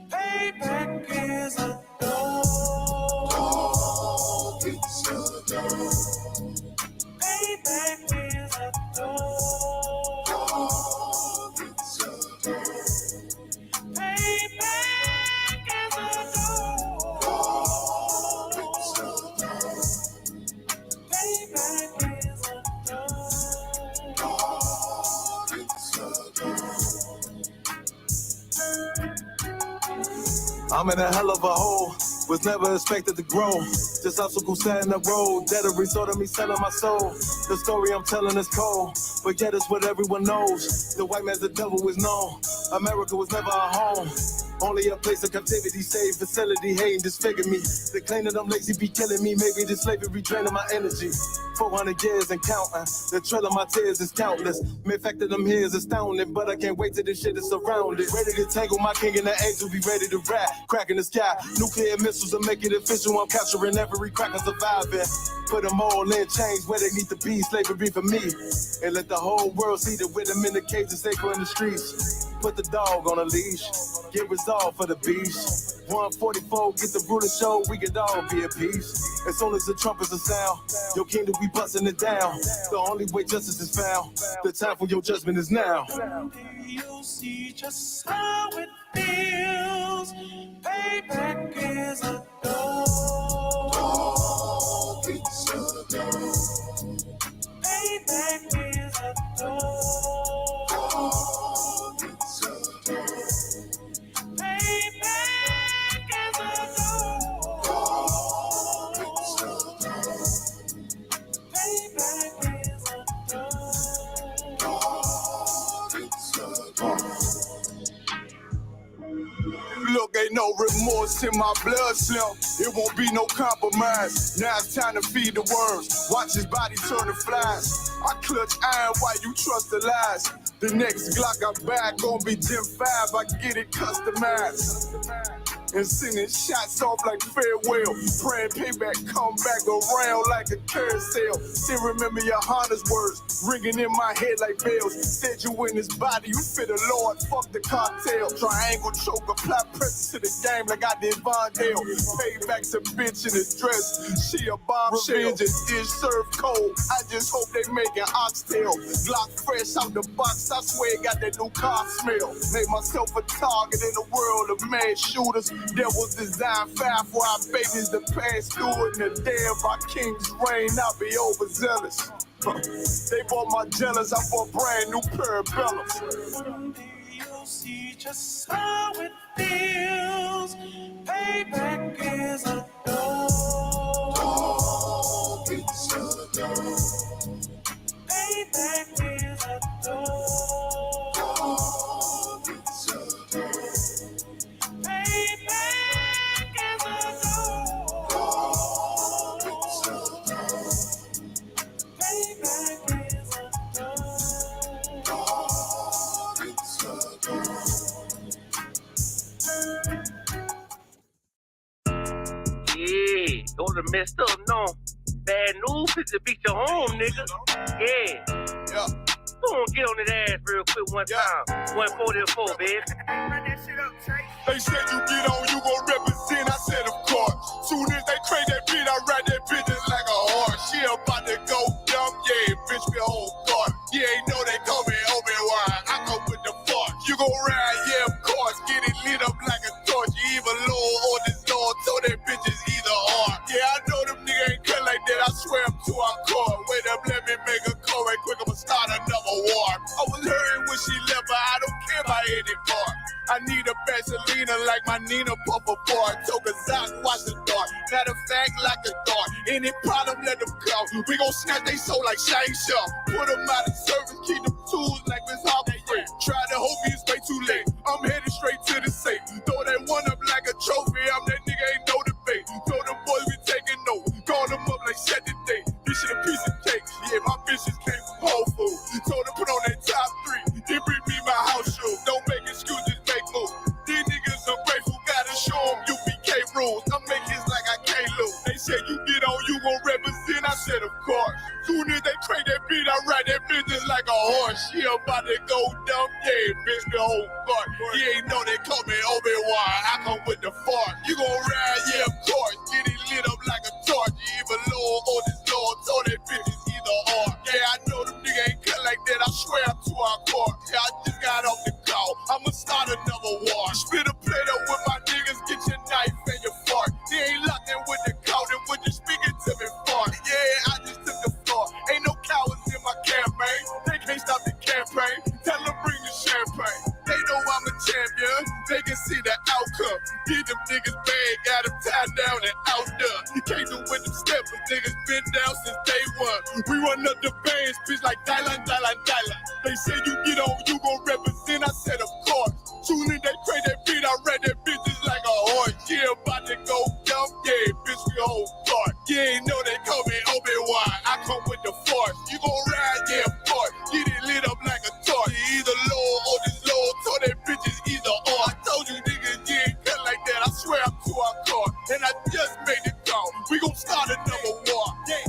Payback is a dog. It's a dog. Payback is a dog. It's a dog. Payback is a dog. It's a dog. Payback is a dog. It's a dog. I'm in a hell of a hole, was never expected to grow. Just obstacles set in the road, that a result of me selling my soul. The story I'm telling is cold, but yet it's what everyone knows. The white man's the devil is known. America was never a home, only a place of captivity, safe facility, hating, disfigure me. They claim that I'm lazy, be killing me. Maybe the slavery draining my energy. 400 years and counting. The trail of my tears is countless. The fact that I'm here is astounding, but I can't wait till this shit is surrounded. Ready to tangle my king and the angel, be ready to rap. Crack in the sky, nuclear missiles will make it official. I'm capturing every cracker surviving. Put them all in chains where they need to be. Slavery for me. And let the whole world see that with them in the cage and safer in the streets. Put the dog on a leash. Get resolved for the beast. 144, get the ruler show, we could all be at peace. As soon as the trumpets are sound, your kingdom we busting it down. The only way justice is found, the time for your judgment is now. You'll see just how it feels. Payback is a dog. It's a dog. Payback is a dog. It's a dog. Payback is a dog. It's a dog. Payback is a dog. It's a dog. Look, ain't no remorse in my blood, Slim. It won't be no compromise. Now it's time to feed the worms. Watch his body turn to flies. I clutch iron while you trust the lies. The next Glock I buy gon' be Gen 5. I get it customized. And sending shots off like farewell. Praying payback come back around like a carousel. Still remember YAHANNA's words ringing in my head like bells. Said you in his body, you fit the Lord, fuck the cocktail. Triangle choke, apply pressure to the game like I did Von Dale. Payback's a bitch in a dress, she a bombshell. Revenge is served cold, I just hope they making oxtail. Glock fresh out the box, I swear it got that new car smell. Made myself a target in a world of mad shooters. There was designed fire for our babies to pass through. In the day of our king's reign, I'll be overzealous. They bought my jealous, I bought brand new parabellums. Someday you'll see just how it feels. Payback is a dog. It's a dog. Payback is a dog. It's a dog. Payback is a dog. It's a dog. Payback is a dog. It's a dog. Yeah, those are messed up, no. Bad news is to beat your home, nigga. Yeah. Yeah. Go on, get on that ass real quick one time. 144, baby. They said you get on, you gon' represent, I said of course. Soon as they trade that beat, I ride that bitch just like a horse. She about to go dumb, yeah, bitch, me whole thought. You ain't know they call me Obi-Wan, I come with the force. You gon' ride, yeah, of course, get it lit up like a torch. You even low on this Lord, so that bitch is either or. Yeah, I know them niggas ain't cut like that, I swear I'm too hardcore. Wait up, let me make a call right quick, I'ma start another war. I was hurting when she left, but I don't care about any part. I need a Vaseline like my Nina Puffer Ford. Took a Zach, watch the dark. Matter of fact, like a dart. Any problem, let them come. We gon' snatch they soul like Shang Shang. Put them out of service, keep them tools like Miss Harper Free. Try to hope it's way too late. I'm headed straight to the safe. Throw that one up like a trophy. I'm that nigga, ain't no debate. Told them boys we taking notes. Call them up like set the date. This shit a piece of cake. Yeah, my bitches came from Whole Foods. Told them put on that top 3. Then bring me my house shoes. Don't make excuses. These niggas ungrateful, gotta show them U.P.K rules. I make hits like I can't lose. They said you get on, you gon' represent. I said of course. Soon as they trade that beat, I ride that business like a horse. She about to go dumb, yeah, bitch, the whole part. You ain't know they call me Obi-Wan. come with the fart. You gon' ride, yeah, of course. Get it lit up like a torch. You either low or this low, so that bitches either or. Yeah, I know them niggas ain't cut like that. I swear I'm to our court. Yeah, I just got off the call. I'ma start another war. Spit a plate up with my niggas, get your knife and your fork. They ain't locked in with the cow, then when you speaking to me fart. Yeah, I just took the floor. Ain't no cowards in my campaign. They can't stop the campaign. Tell them bring the champagne. They know I'm a champion. They can see the outcome. Get them niggas bad, got them tied down and out there. You can't do with them steppers. Niggas been down since day one. We run up the bands, bitch, like Dylan. They say you get on, you gon' represent. I said, of course. Soon as they crank that beat, I read that bitch just like a horse. Yeah, about to go dumb. Yeah, bitch, we whole start. Yeah, know they call me Obi-Wan. I come with the force. You gon' ride, yeah, of course. Get it lit up like a torch. You either low or this low, so that bitch is either or. I told you niggas, you ain't cut like that. I swear I'm to our court. And I just made it down. We gon' start another war. Yeah.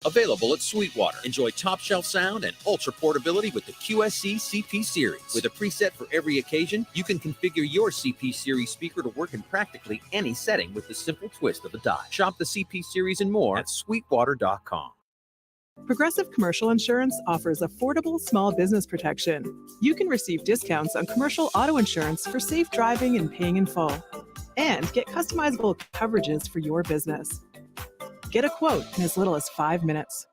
Available at Sweetwater. Enjoy top shelf sound and ultra portability with the QSC CP series. With a preset for every occasion, you can configure your CP series speaker to work in practically any setting with the simple twist of a dial. Shop the CP series and more at sweetwater.com. Progressive Commercial Insurance offers affordable small business protection. You can receive discounts on commercial auto insurance for safe driving and paying in full, and get customizable coverages for your business. Get a quote in as little as 5 minutes.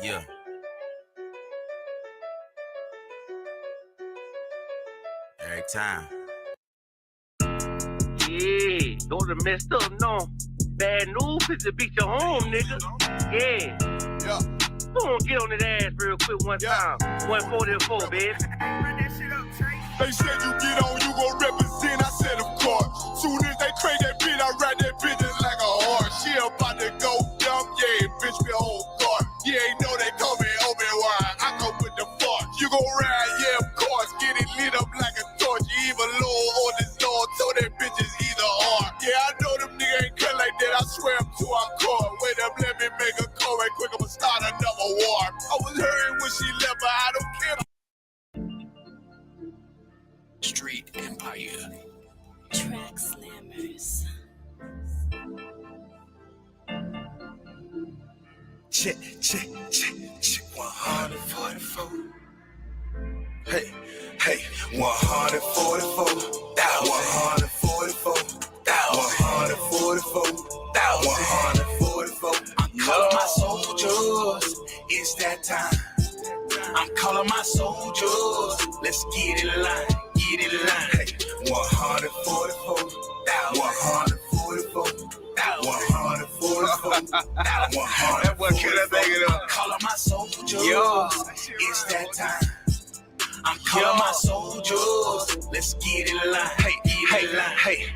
Yeah. Every time. Yeah, don't have messed up, no. Bad news is to beat your home, nigga. Yeah. Yeah. Go on, get on that ass real quick one time. 144, baby. They said you get on, you gon' represent. I said, of course. Soon as they crank that beat, I ride that bitch just like a horse. She about to go dumb, yeah, bitch, we whole court. Yeah, ain't know they call me Obi-Wan. I come with the force. You gon' ride, yeah, of course. Get it lit up like a torch. You either low or this low, so that bitch is either or. Yeah, I know them niggas ain't cut like that. I swear I'm to our court. Wait up, let me make a call right quick. I'ma start another war. I was hurting when she left, but I don't care. Street Empire. Track slammers. Check, 144. Hey, 144. 144. I'm calling my soldiers. It's that time. I'm calling my soldiers. Let's get in line. Hey, 144. 144. That boy kill that nigga up. Calling my soldiers. Yo. It's that time. I'm calling my soldiers. Let's get in line. Hey.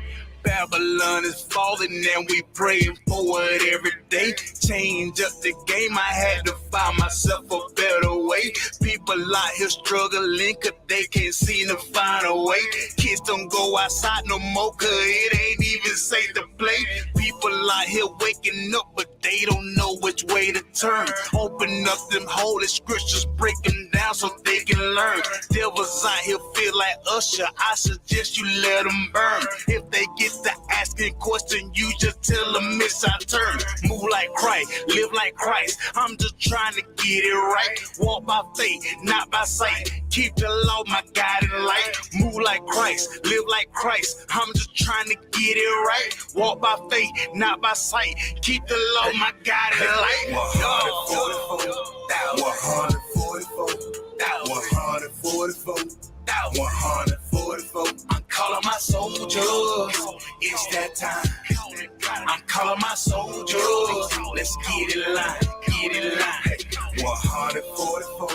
Babylon is falling and we praying for it every day. Change up the game, I had to find myself a better way. People out here struggling cause they can't seem to find a way. Kids don't go outside no more cause it ain't even safe to play. People out here waking up but they don't know which way to turn. Open up them holy scriptures, break them down so they can learn. Devils out here feel like Usher, I suggest you let them burn. If they get to asking question, you just tell them it's our turn. Move like Christ, live like Christ. I'm just trying to get it right. Walk by faith, not by sight. Keep the law, my guiding light. Move like Christ, live like Christ. I'm just trying to get it right. Walk by faith, not by sight. Keep the law, my guiding light. 144. I'm calling my soldiers. It's that time. I'm calling my soldiers. Let's get in line. 144.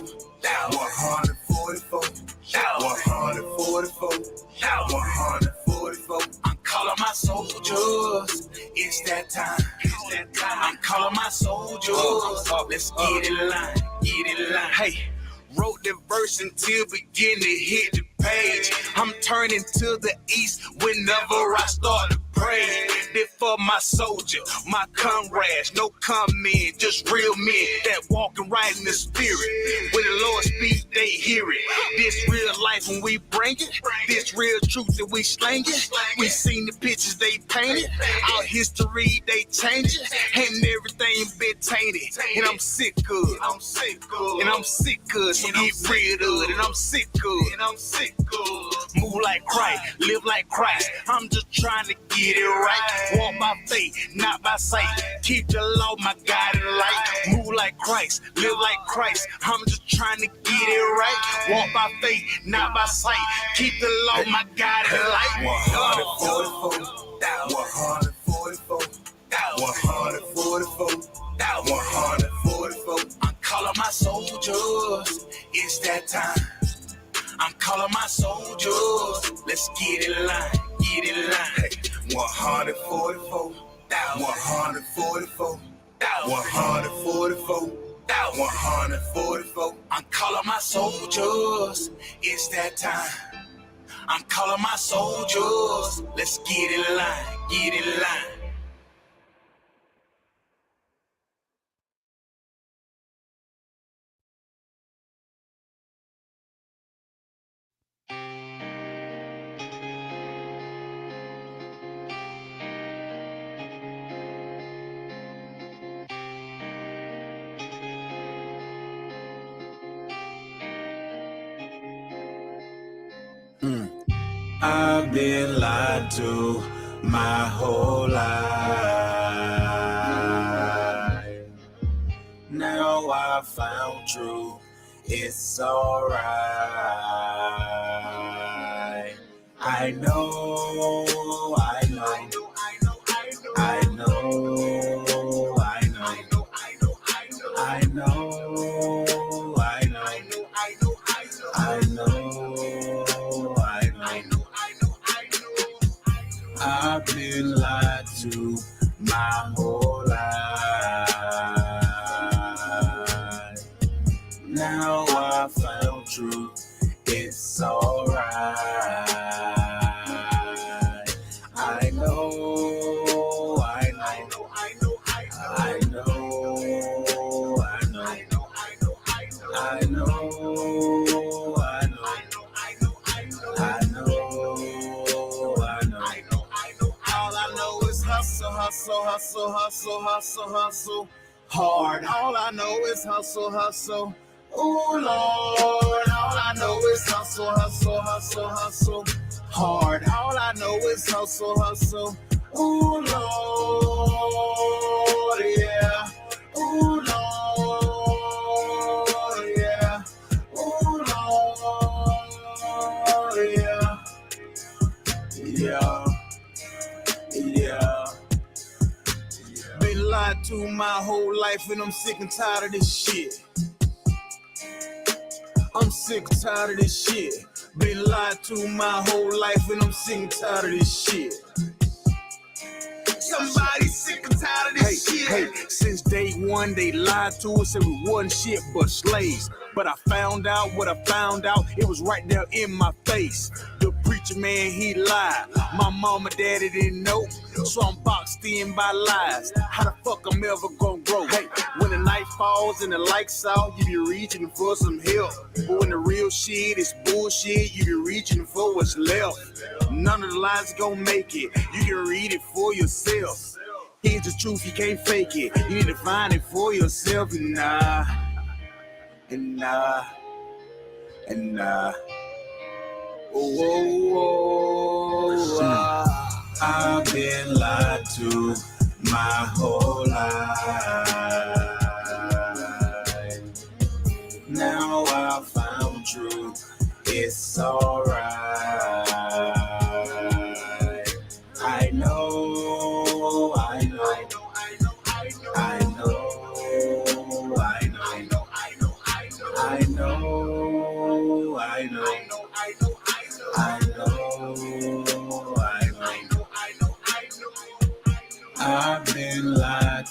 144. I'm calling my soldiers. It's that time. I'm calling my soldiers. Let's get in line, get in line. Hey, wrote the verse until begin to hit the page. I'm turning to the east whenever I start to pray. This for my soldier, my comrades, no comment, just real men that walking right in the spirit. When the Lord speaks, they hear it. This real life when we bring it, this real truth that we slang it. We seen the pictures they painted, our history they change it, and everything been tainted. And I'm sick good, and I'm sick good, so get rid of it. And I'm sick good, move like Christ, live like Christ. I'm just trying to get it right. Walk by faith, not by sight. Keep the law, my guiding light. Move like Christ, live like Christ. I'm just trying to get it right. Walk by faith, not by sight. Keep the law, my guiding light. 144, 144, 144, 144. I'm calling my soldiers. It's that time. I'm calling my soldiers. Let's get in line, get in line. 144, 144, 144, 144. I'm calling my soldiers. It's that time. I'm calling my soldiers. Let's get in line, get in line. I've been lied to my whole life. Now I found truth. It's alright. I know. I've been lied to my whole life. Now I found truth. It's alright. I know. Hustle hard. All I know is hustle. Oh Lord, all I know is hustle hard. All I know is hustle. Oh Lord, yeah. Oh Lord, yeah. Oh Lord, yeah. Been lied to my whole life and I'm sick and tired of this shit. Been lied to my whole life and I'm sick and tired of this shit. Somebody sick and tired of this shit. Hey, since day one they lied to us and we wasn't shit but slaves. But I found out what I found out, it was right there in my face. The preacher man, he lied. My mama, daddy didn't know, so I'm boxed in by lies. How the fuck I'm ever gonna grow? Hey, when the night falls and the lights out, you be reaching for some help. But when the real shit is bullshit, you be reaching for what's left. None of the lies gonna make it, you can read it for yourself. Here's the truth, you can't fake it, you need to find it for yourself. And I've been lied to my whole life. Now I found truth. It's alright. I know. I've been lied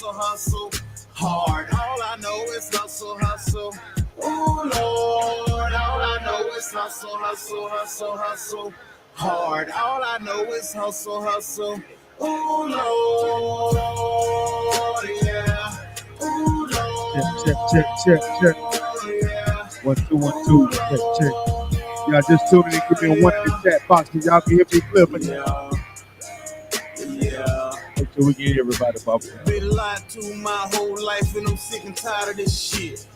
hustle hard. All I know is hustle, hustle. Oh Lord, all I know is hustle, hustle, hustle, hustle hard. All I know is hustle, hustle. Oh Lord, yeah. Oh Lord, Check. yeah. 1 2 1 2. Check. Y'all just tuning in. Give me a 1 in the chat box so y'all can hear me clearly. Yeah. Make sure we can hear everybody, Bubba. Been lied to my whole life and I'm sick and tired of this shit.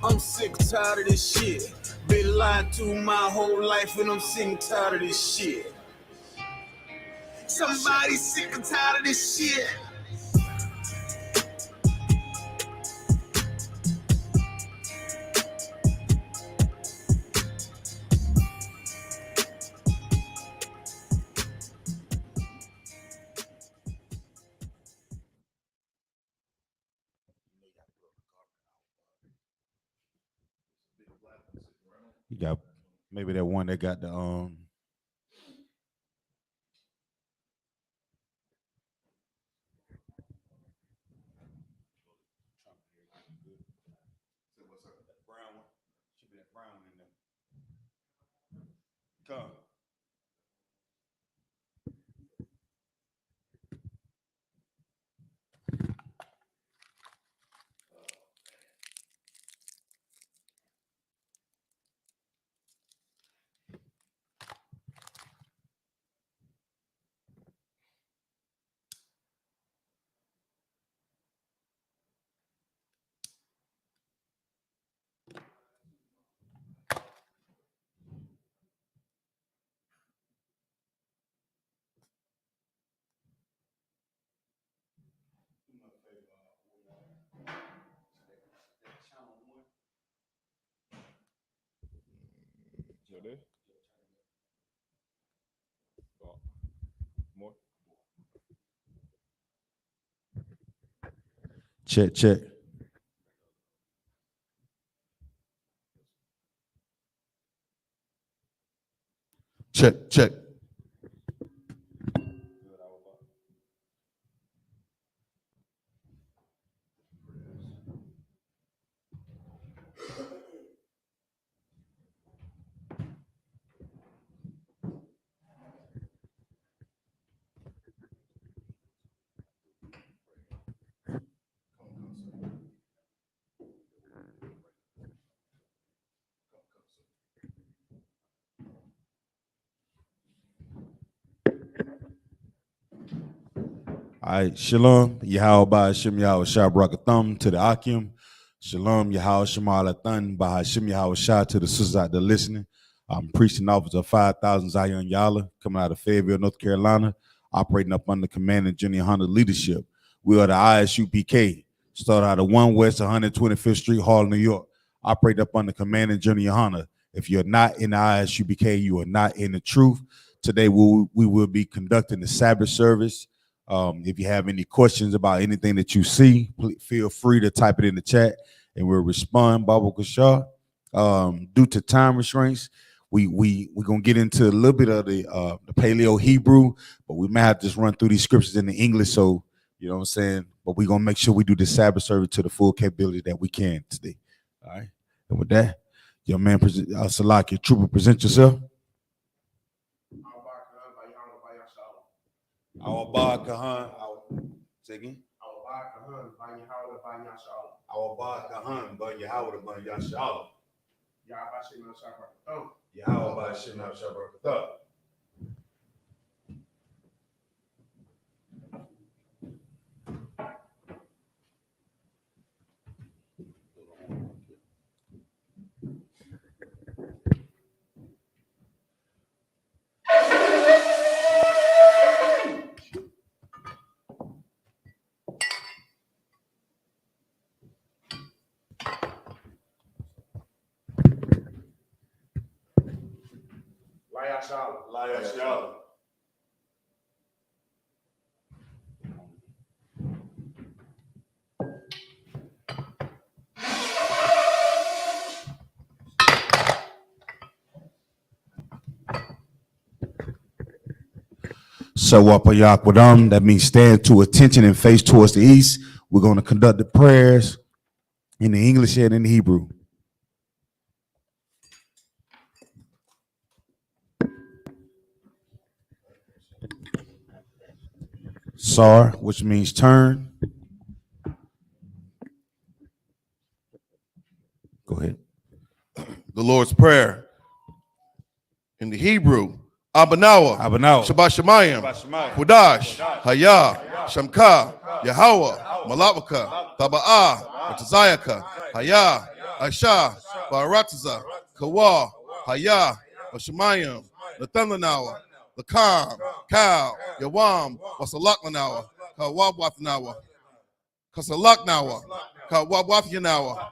I'm sick and tired of this shit. Been lied to my whole life and I'm sick and tired of this shit. Somebody's sick and tired of this shit. You got maybe that one that got the Come. Check. Check. All right, Shalom, Yahweh Shem Yahweh Shah Brakathum to the Akim. Shalom, Yahweh Shema Alathan, Bahashim Yahweh Shah to the sisters out there listening. I'm preaching officer of 5,000 Zion Yala, coming out of Fayetteville, North Carolina, operating up under command and Junior Hunter leadership. We are the I.S.U.P.K, start out of 1 West 125th Street, Hall, New York, operate up under command and Junior Hunter. If you're not in the I.S.U.P.K, you are not in the truth. Today we will be conducting the Sabbath service. If you have any questions about anything that you see, please feel free to type it in the chat and we'll respond. Baba Kashar. Due to time restraints, we're gonna get into a little bit of the Paleo Hebrew, but we may have to just run through these scriptures in the English, so you know what I'm saying. But we're gonna make sure we do the Sabbath service to the full capability that we can today. All right. And with that, your man Salaki, Trooper, present yourself. Our Ba Kahan, say again. Our Ba Kahan, Ba Yahweh, Ba Yashala. Yahweh Ba Shem Shabrakatah. Layashala. Sawapayakwadam, that means stand to attention and face towards the east. We're going to conduct the prayers in the English and in the Hebrew. Sar, which means turn. Go ahead. The Lord's Prayer. In the Hebrew, Abanawa, Shabbat Shemayim, Hudash, Haya, Shamka, Yahweh, Malawaka, Taba'ah, Matazayaka, Haya, Aisha, Barataza, Kawa, Haya, Shemayim, Nathanawa, Lakam, Kal, Yawam, Wasalakanawa, Kawabwathanawa, Kasalaknawa, Kawabwathanawa,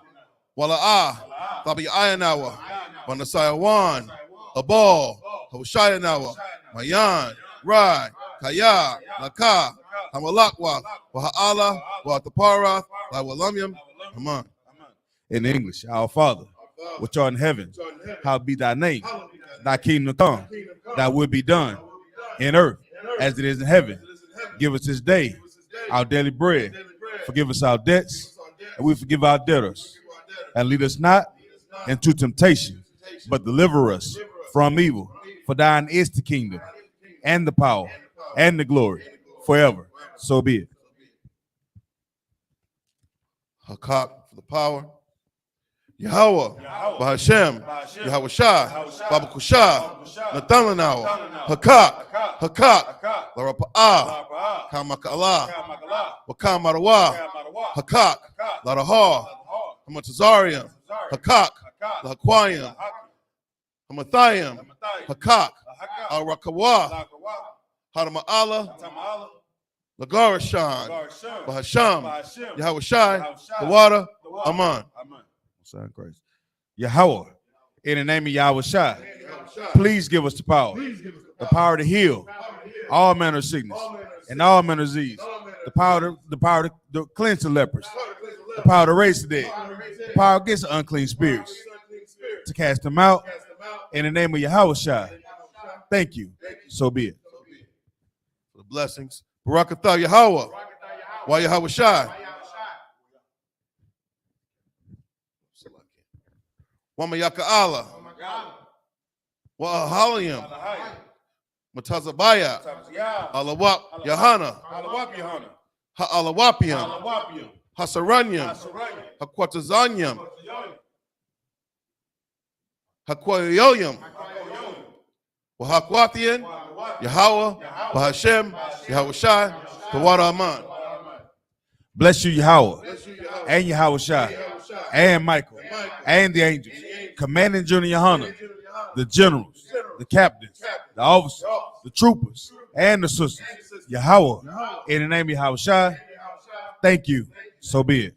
Wala'ah, Tabi'ayanawa, Manasayawan, Abal, Hoshayanawa, Mayan, Rai, Kaya, Laka, Hamalakwa, Waha'ala, Wataparath, Lawalamyam, Haman. In English, our Father, which art in heaven, hallowed be thy name. Thy kingdom come, thy will be done in earth as it is in heaven. Give us this day our daily bread. Forgive us our debts, and we forgive our debtors. And lead us not into temptation, but deliver us from evil. For thine is the kingdom, and the power, and the glory, forever. So be it. Hakak for the power. Yahweh, Bahashem, Yahweh Shah, Baba Kusha, Nathalanawa, Hakak, Larapa'ah, Kamaka'Allah, Wakamarawa, Hakak, Larahar, Hamatazarium, Hakak, Lahaquayim, Hamathayim, Hakak, Al-Rakawa, Hadama'Allah, Lagarashan, Bahasham, Yahweh Shai, Kawada, Aman. Sound crazy. Yahweh, in the name of Yahweh Shai, please give us the power to heal all manner of sickness and all manner of disease, the power to cleanse the lepers, the power to raise the dead, the power against the unclean spirits, to cast them out in the name of Yahweh Shai. Thank you. So be it. For the blessings. Barakatah Yahweh, Wa Yahweh Shai. Wamayaka Allah, Wa Ahaliyam, Matazabaya, Alawap Yahanna, Ha'alawapiam, Hasaranyam, Hakwatazanyam, Hakwayoyam, Wahakwathian, Yahweh, Bahashem, Yahweh Shai, Kawada Aman. Bless you, Yahweh, and Yahweh Shai, and Michael, and the angels, commanding General YAHANNA, the generals, the captains, the officers, the troopers, and the sisters. Yahweh, in the name of Yahweh Shai, thank you. So be it.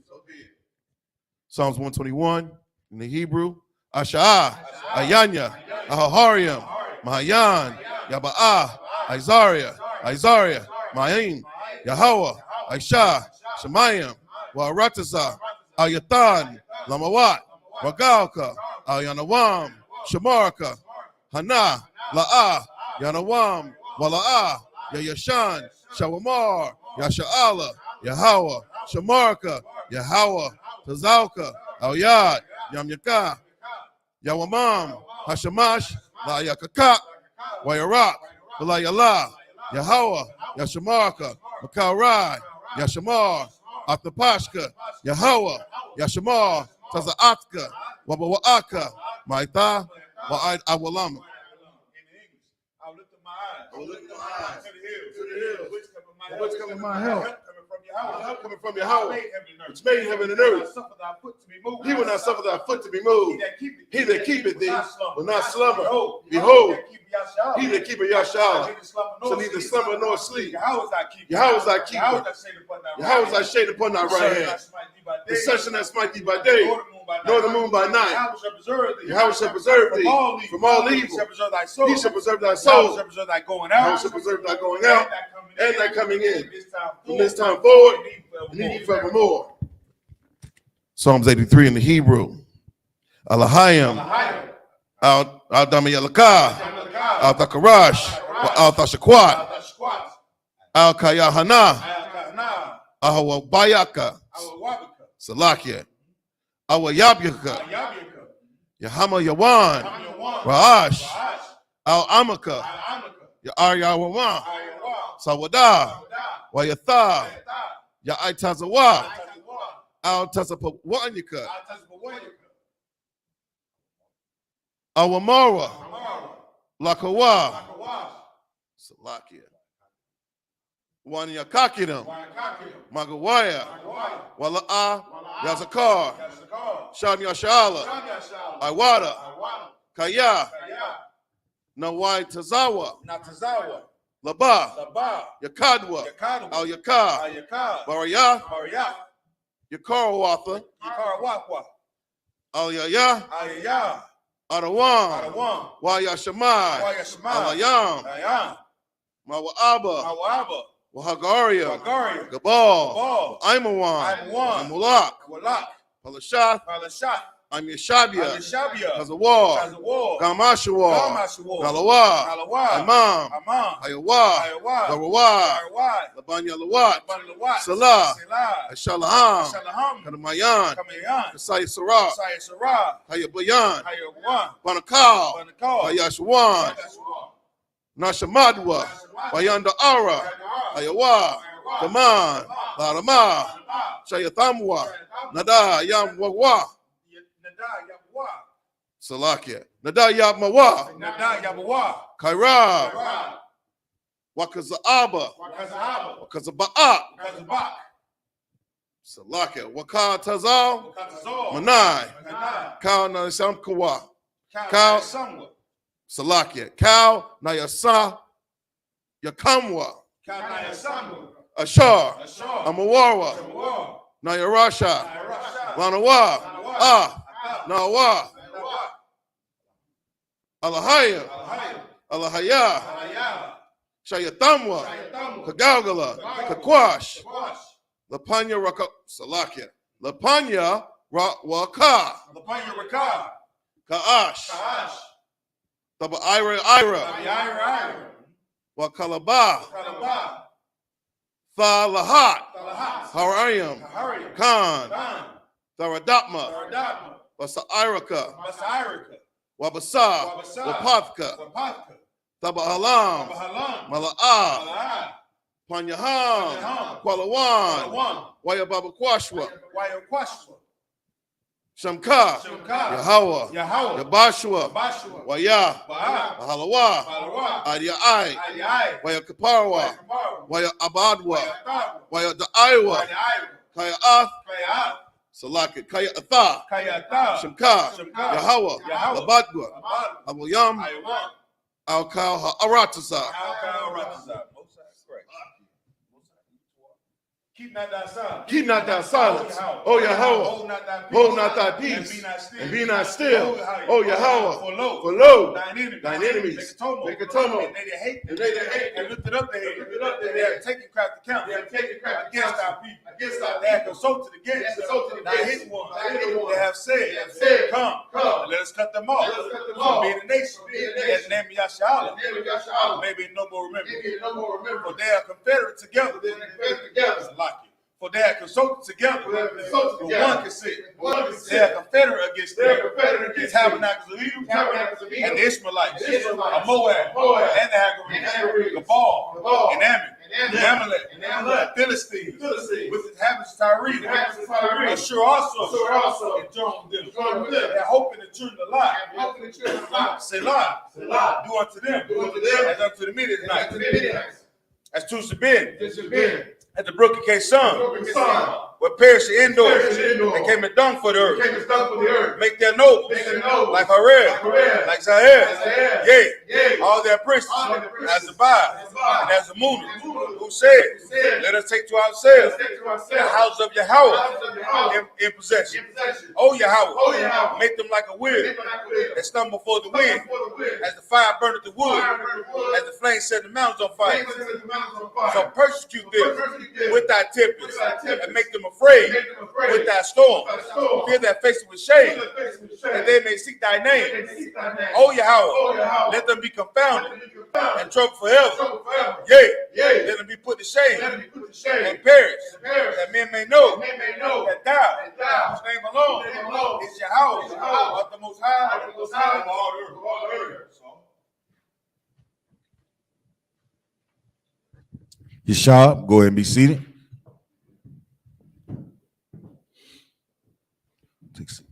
Psalms 121 in the Hebrew. Asha'ah, Ayanya, Ahahariam, Mahayan, Yaba'ah, Isaiah, Ma'im, Yahweh, Aisha, Shemayim, Wa'aratazah, Ayatan, Lamawat, Wagalka, Ayanawam, Shamarka, Hana, La'ah, Yanawam, Wala'ah, Yayashan, Shawamar, Yasha'ala, Yahweh, Shamarka, Yahweh, Tazalka, Al-Yad, Yamyaka, Yawamam, Hashamash, La'ayakaka, Wayarak, Walayala, Yahweh, Yashamarka, Makarai, Yashamar, Atapashka, Yahweh, Yashamar, Tazaatka, Wabawa'aka, Maita, Wa'id Awalama. I will lift up my eyes to the hills. Which cometh my help? Help coming from Yahweh, which made heaven and earth. He will not suffer thy foot to be moved. He that keepeth thee will not slumber. Behold, he that keepeth Yahshua shall neither slumber nor sleep. Yahweh is thy keeper. Yahweh is thy shade upon thy right hand. The sun shall not smite thee by day, nor the moon by night. Yahweh shall preserve thee from all evil. He shall preserve thy soul. Yahweh shall preserve thy going out and thy coming in. From this time forward, and even forevermore. Psalms 83 in the Hebrew. Alahayim, Al-Damayalaka, Al-Takarash, Al-Tashakwat, YAHANNA. Ahawabayaka. Salakia. Awayabyaka. Yahama Yawan. Ra'ash. Al-Amaka. Ya'aryawawan. Sawada. Wayatha. Ya'itazawa. Al-Tazapawanyaka. Awamara. Lakawa. Salakia. Wanyakakiram. Magawaya. Wala'a. Yazakar. Sham Yashala. Iwata. Kaya. Nawai Tazawa. Laba. Yakadwa. Al Yakar. Baraya. Yakarawatha. Al Yaya. Adawan. Wayashamai. Alayam. Mawa'aba. Wahagaria. Gabal. Aimawan. Mulak. Palashath. I'm Yeshabia. Kazawar. Gamashawar. Galawa. Imam. Ayawa. Garawai. Labanya Lawat. Salah. Shalaham. Kadamayan. Kasai Sarah. Hayabayan. Banakal. Hayashwan. Nashamadwa. Bayanda Ara. Ayawa. Daman. Larama. Shayathamwa. Nada Yam Wawa. Salakia. Nada Yabmawa. Kaira. Wakazaaba. Wakazaba'a. Salakia. Waka Tazal. Manai. Kau na Samkawa. Kau. Salakia. Kau na Yasa. Yakamwa. Ashar. Amawara. Nayarasha. Lanawa. Nawa. Alahaya. Alahaya. Shayatamwa. Kagalgala. Kakwash. Lapanya Raka. Salakia. Lapanya Waka. Kaash. Taba Ira. Wakalaba. Thalahat. Harayam. Khan. Tharadatma. Basairaka. Wabasa. Wapathka. Tabahalam. Mala'ah. Panyaham. Kwalawan. Wayababakwashwa. Shamka. Yahweh. Yabashua. Waya. Bahalawa. Adiai. Waya Kaparwa. Waya Abadwa. Waya Da'aiwa. Kaya Ath. Salakat. Kaya Atha. Shamka. Yahweh. Labadwa. Abulyam. Al-Kal Ha'arataza. Keep not thy silence. Oh Yahweh, hold not thy peace, and be not still. Oh Yahweh, for lo, thine enemies make a tumult, and they that hate, and lifted up their head. They have taken craft to count against our people. They have consulted against thy hidden ones. They have said, come, let us cut them off. Be the nation, in the name of Yashala. Maybe no more remember. For they are confederate together. For they are consulted together. For one can sit. They are confederate against them. The tabernacles of Edom and the Ishmaelites, of Moab, and the Hagarites, Gabal, and Ammon, and Amalek, and the Philistines, with the inhabitants of Tyre, Assure also, and join with them. They are hoping to turn the lie. Selah, do unto them as unto the Midianites, as to Sabbath. At the brook of Son, where perish the indoors, they came and dung for the earth. Make their notes like Harel, like Zahir, yea, all their princes, as the Bai, and as the Moon, who said, let us take to ourselves the house of Yahweh, in possession. Oh Yahweh, make them like a wheel that stumble before the wind, as the fire burneth the wood, as the flame set the mountains on fire. So persecute them with thy tempest, and make them afraid with thy storm. Fill their faces with shame, that they may seek thy name. Oh Yahweh, let them be confounded and troubled forever. Yea, let them be put to shame and perish, that men may know that thou, whose name alone is Yahweh, art the most high of all earth. I.S.U.P.K, go ahead and be seated. Take a seat.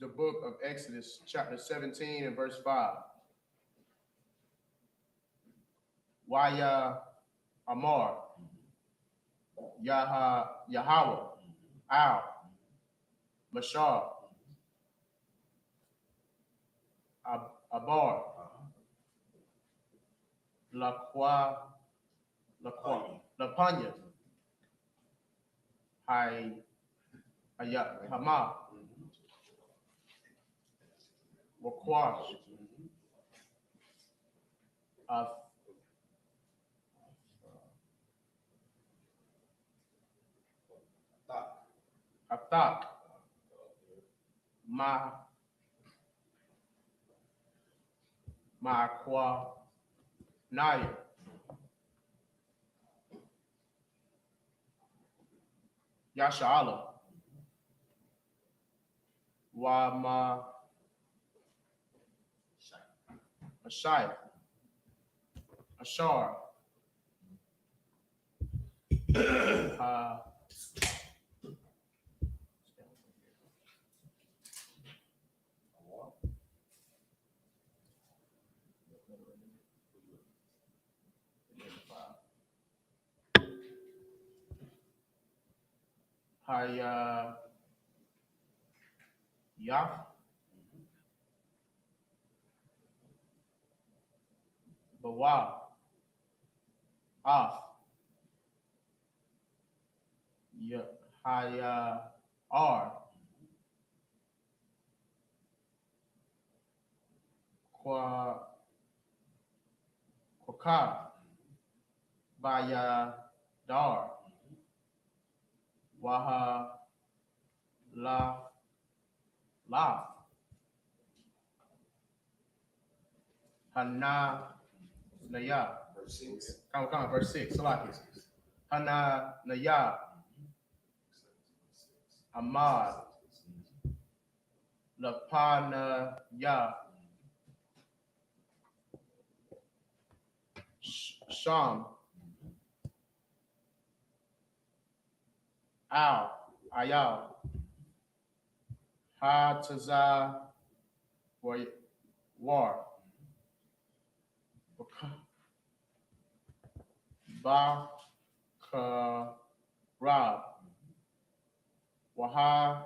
The book of Exodus, chapter 17 and verse 5. Waya Amar, Yahweh, Al, Mashar, Abar, Lapanya, Hama, Wakwash, Athak, Ma'akwa, Naya, Yasha'ala, Wama, Ashai, Ashar, Yaf, Bawa, Af, Ar, Kwaka, Baya, Dar, Waha, La, Hana, Naya. Come on, verse 6. Salakis. Hana, Naya, Ahmad, Lapana, Ya, Sham, Al, Ayal, Ha, Taza, War, Ba, Ka, Rab, Waha,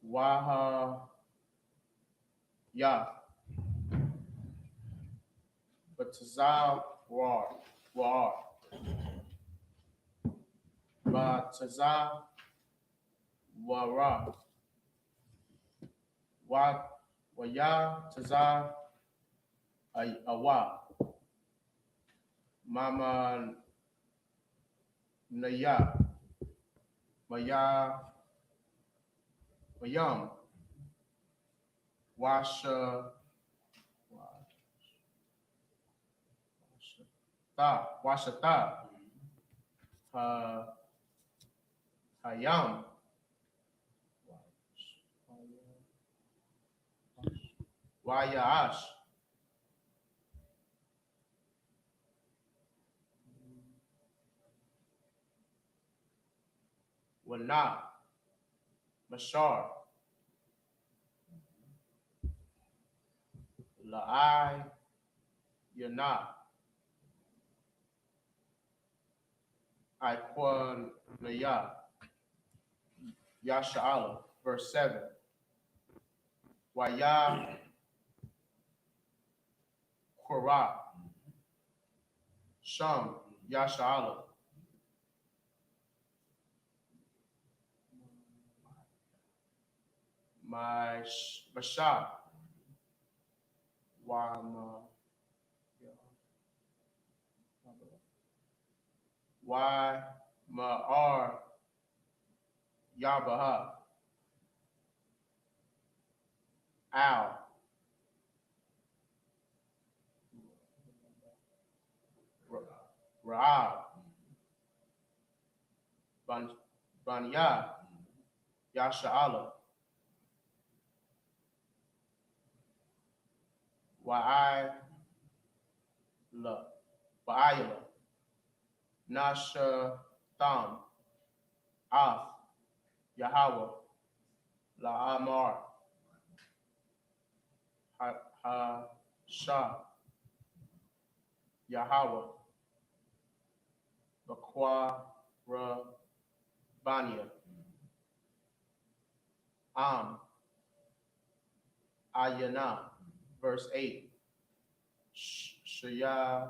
Waha, Yah. Batazah war. Batazah wara. Waya tazah awa. Mama naya. Maya mayam. Washa Washata. Hayam. Wayash. Wana. Mashar. La'ai. Yana. Iquan Naya. Yasha'ala. Verse 7. Waya Korah. Sham Yasha'ala. Masha. Why Ma'ar Yabaha. Al. Ra'ab. Banya. Yasha'ala. Wa'ila. Nasha Tham. Af. Yahweh. La'amar. Ha-Shah. Yahweh. Bakwa Banya. Ayana. Verse 8. Shaya.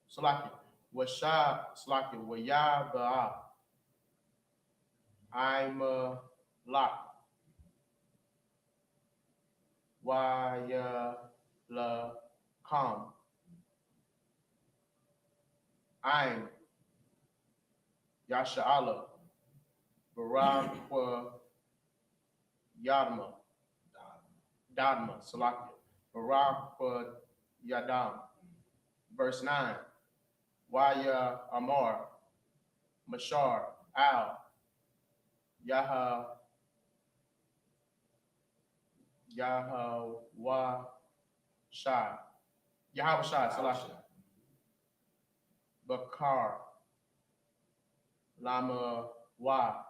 Salaki. Washa. Salaki. Waya Ba'a. I'm lock. Waya la kam. I'm Yasha'ala. Barak wa Yadma. Dadma. Salaki. Barak wa Yadam. Verse 9. Waya Amar. Mashar. Al. Yahweh Shai. Yahweh Shai. Salaki. Bakar. Lama Wat.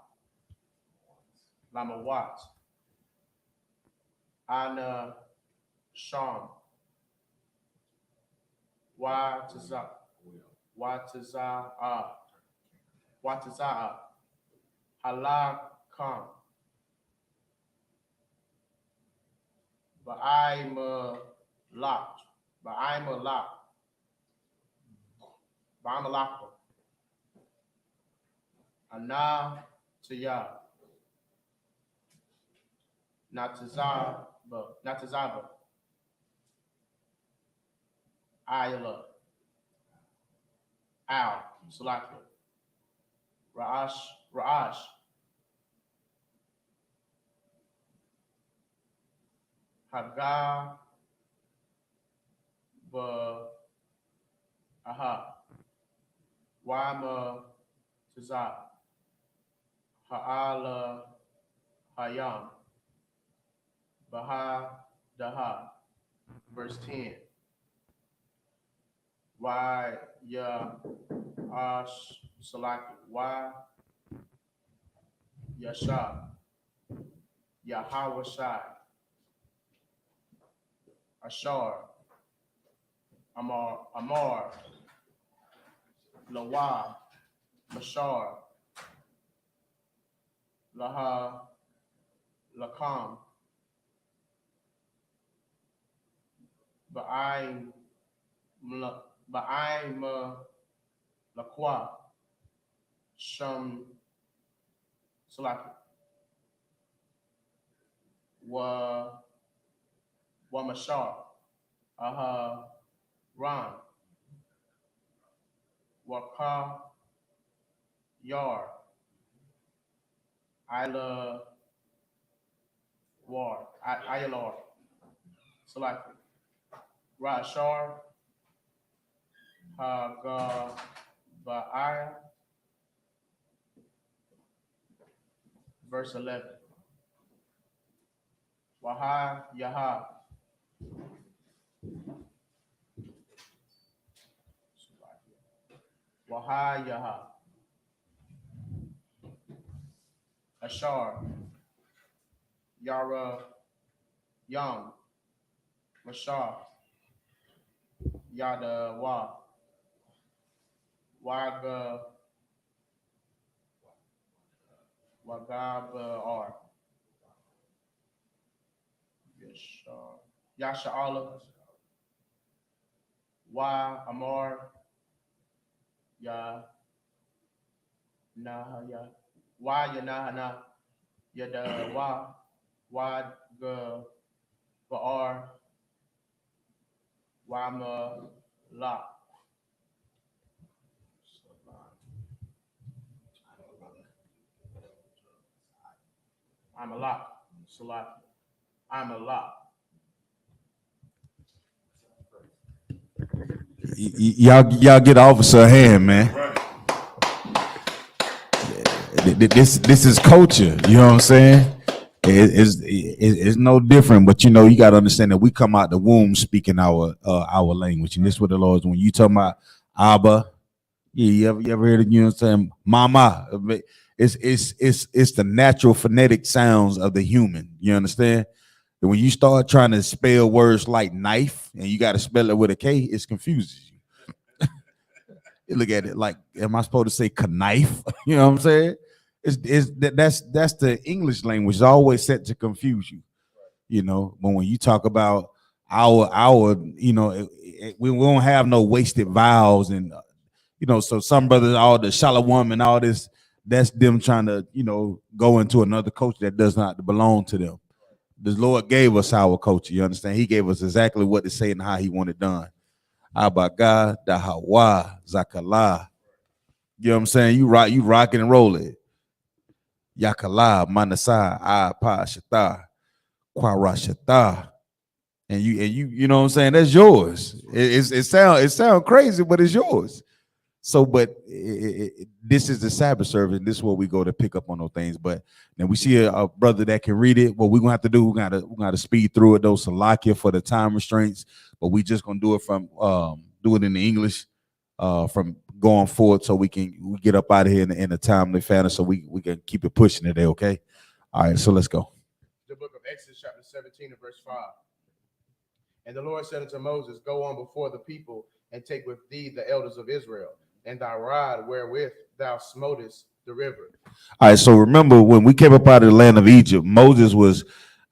Ana Sham. Wataza'a. Halakam. Ba'ima locked. Ba'ima locked. Ba'ima locked. Ana Taya. Natazaba. Ayla. Al. Salaki. Ra'ash. Haga. Aha. Wama Tazah. Ha'ala Hayam. Baha Daha. Verse 10. Why Ya Ash Salaki. Why Yasha. Yahweh Shai. Ashar. Amar. Lawa. Mashar. Laha Lakam, Ba'aim Lakwa, Shum Salaki, Mashar, Aha Ram, Waka Yar, Isla War, Ilar, Salaki, Rashar, Hagabaya, verse 11. Waha Yaha, Waha Yaha, Ashar, Yara Yam, Mashar, Yada Wa, Wagabar, Yasha Allah, Wa Amar, Ya Nahaya, Wa Yanahana, Yada Wa Gabar, Wama La. I'm a lot. Salat. I'm a lot. Y'all get officer a hand, man. This is culture. You know what I'm saying? It's no different, but you know you got to understand that we come out the womb speaking our language, and this is what the Lord's when you talking about Abba. Yeah, you ever heard of, you know what I'm saying, Mama? It's the natural phonetic sounds of the human. You understand? And when you start trying to spell words like knife and you got to spell it with a K, it confuses you. You look at it like, am I supposed to say knife? You know what I'm saying? That's the English language. It's always set to confuse you. You know, but when you talk about our, you know, we won't have no wasted vowels and. You know, so some brothers, all the SHALAM and all this, that's them trying to, you know, go into another culture that does not belong to them. The Lord gave us our culture, you understand? He gave us exactly what to say and how he wanted done. Abaga, Dahawa, Zakala. You know what I'm saying? You rock and roll it. Yakala, Manasa, Pa Shata, Kwara Shata. And you know what I'm saying? That's yours. It sound crazy, but it's yours. So, but this is the Sabbath service. This is where we go to pick up on those things. But then we see a brother that can read it. What we're gonna have to do, we're gonna speed through it. Those Salakia for the time restraints. But we just gonna do it from do it in the English from going forward, so we get up out of here in a timely fashion, so we can keep it pushing today. Okay. All right. So let's go. The book of Exodus, chapter 17, and verse 5. And the Lord said unto Moses, Go on before the people and take with thee the elders of Israel, and thy rod wherewith thou smotest the river. All right, so remember when we came up out of the land of Egypt, Moses was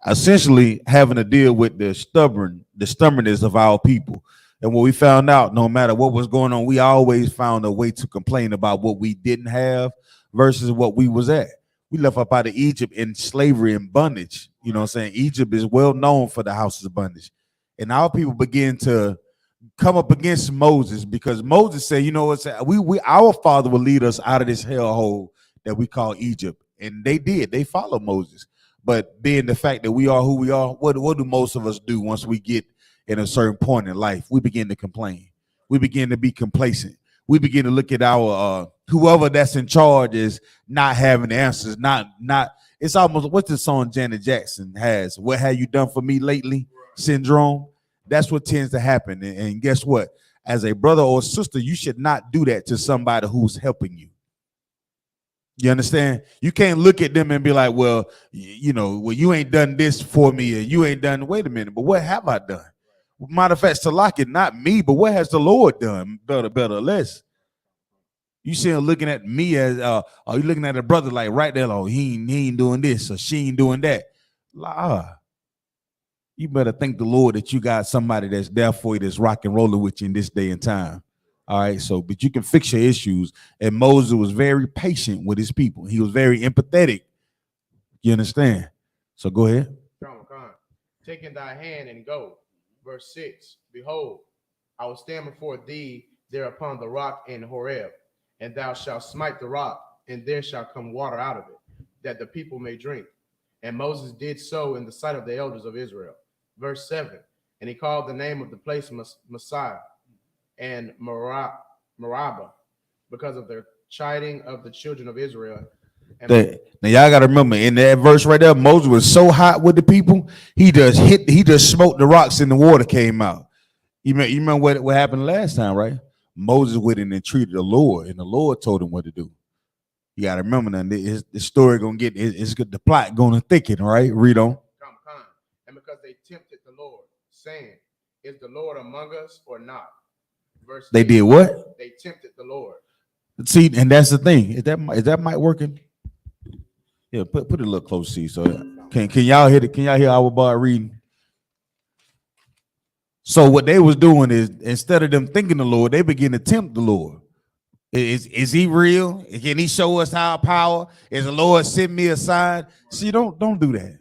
essentially having to deal with the stubbornness of our people. And what we found out, no matter what was going on, we always found a way to complain about what we didn't have versus what we was at. We left up out of Egypt in slavery and bondage. You know what I'm saying? Egypt is well known for the houses of bondage. And our people begin to come up against Moses because Moses said, you know what, our father will lead us out of this hellhole that we call Egypt. And they did. They followed Moses. But being the fact that we are who we are, what do most of us do once we get in a certain point in life? We begin to complain. We begin to be complacent. We begin to look at our whoever that's in charge is not having the answers. Not. It's almost, what's the song Janet Jackson has? What have you done for me lately? Syndrome. That's what tends to happen. And guess what? As a brother or sister, you should not do that to somebody who's helping you. You understand? You can't look at them and be like, well, you know, well, you ain't done this for me, or you ain't done, wait a minute, but what have I done? Matter of fact, Salaki, not me, but what has the Lord done? Better, less. You see him looking at me as, are you looking at a brother like right there, oh, he ain't doing this or she ain't doing that. You better thank the Lord that you got somebody that's there for you, that's rock and rolling with you in this day and time. All right, so, but you can fix your issues. And Moses was very patient with his people. He was very empathetic. You understand? So go ahead. Take in thy hand and go. Verse 6, behold, I will stand before thee there upon the rock in Horeb, and thou shalt smite the rock, and there shall come water out of it, that the people may drink. And Moses did so in the sight of the elders of Israel. Verse 7, and he called the name of the place Messiah and Meribah, because of the chiding of the children of Israel. Now y'all gotta remember, in that verse right there, Moses was so hot with the people, he just smoked the rocks and the water came out. You remember what happened last time, right? Moses went in and treated the Lord, and the Lord told him what to do. You gotta remember that the story gonna get the plot gonna thicken, right? Read on. And because they tempted the Lord, saying, is the Lord among us or not? Verse they 8, did what? They tempted the Lord. See, and that's the thing. Is that mic working? Yeah, put it a little close, see. So can y'all hear it? Can y'all hear our boy reading? So what they was doing is, instead of them thinking the Lord, they begin to tempt the Lord. Is he real? Can he show us our power? Is the Lord send me a sign? See, don't do that.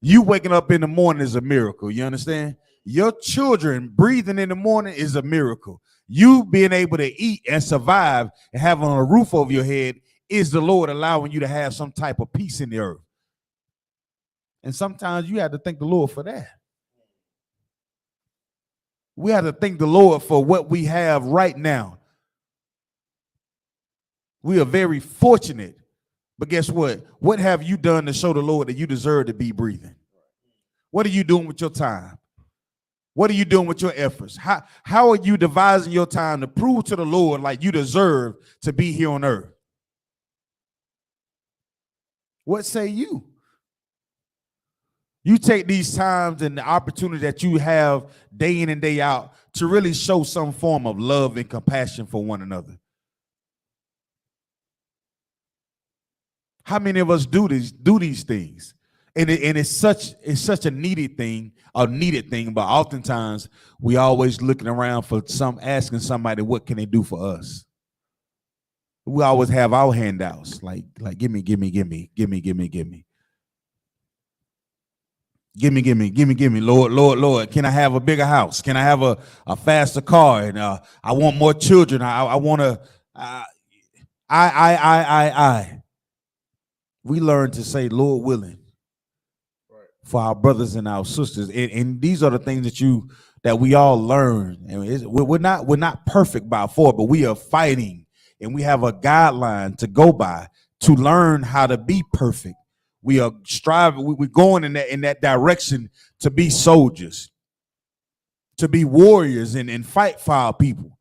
You waking up in the morning is a miracle. You understand? Your children breathing in the morning is a miracle. You being able to eat and survive and having a roof over your head is the Lord allowing you to have some type of peace in the earth. And sometimes you have to thank the Lord for that. We have to thank the Lord for what we have right now. We are very fortunate. But guess what? What have you done to show the Lord that you deserve to be breathing? What are you doing with your time? What are you doing with your efforts? How are you devising your time to prove to the Lord like you deserve to be here on earth? What say you? You take these times and the opportunity that you have day in and day out to really show some form of love and compassion for one another. How many of us do these things? And it's such a needed thing, but oftentimes we always looking around for asking somebody what can they do for us. We always have our handouts, like give me. Lord, can I have a bigger house? Can I have a faster car? And I want more children. I want to I. We learn to say, Lord willing, for our brothers and our sisters. And these are the things that we all learn. And we're not perfect by far, but we are fighting, and we have a guideline to go by to learn how to be perfect. We are striving, we're going in that direction to be soldiers, to be warriors and fight for our people.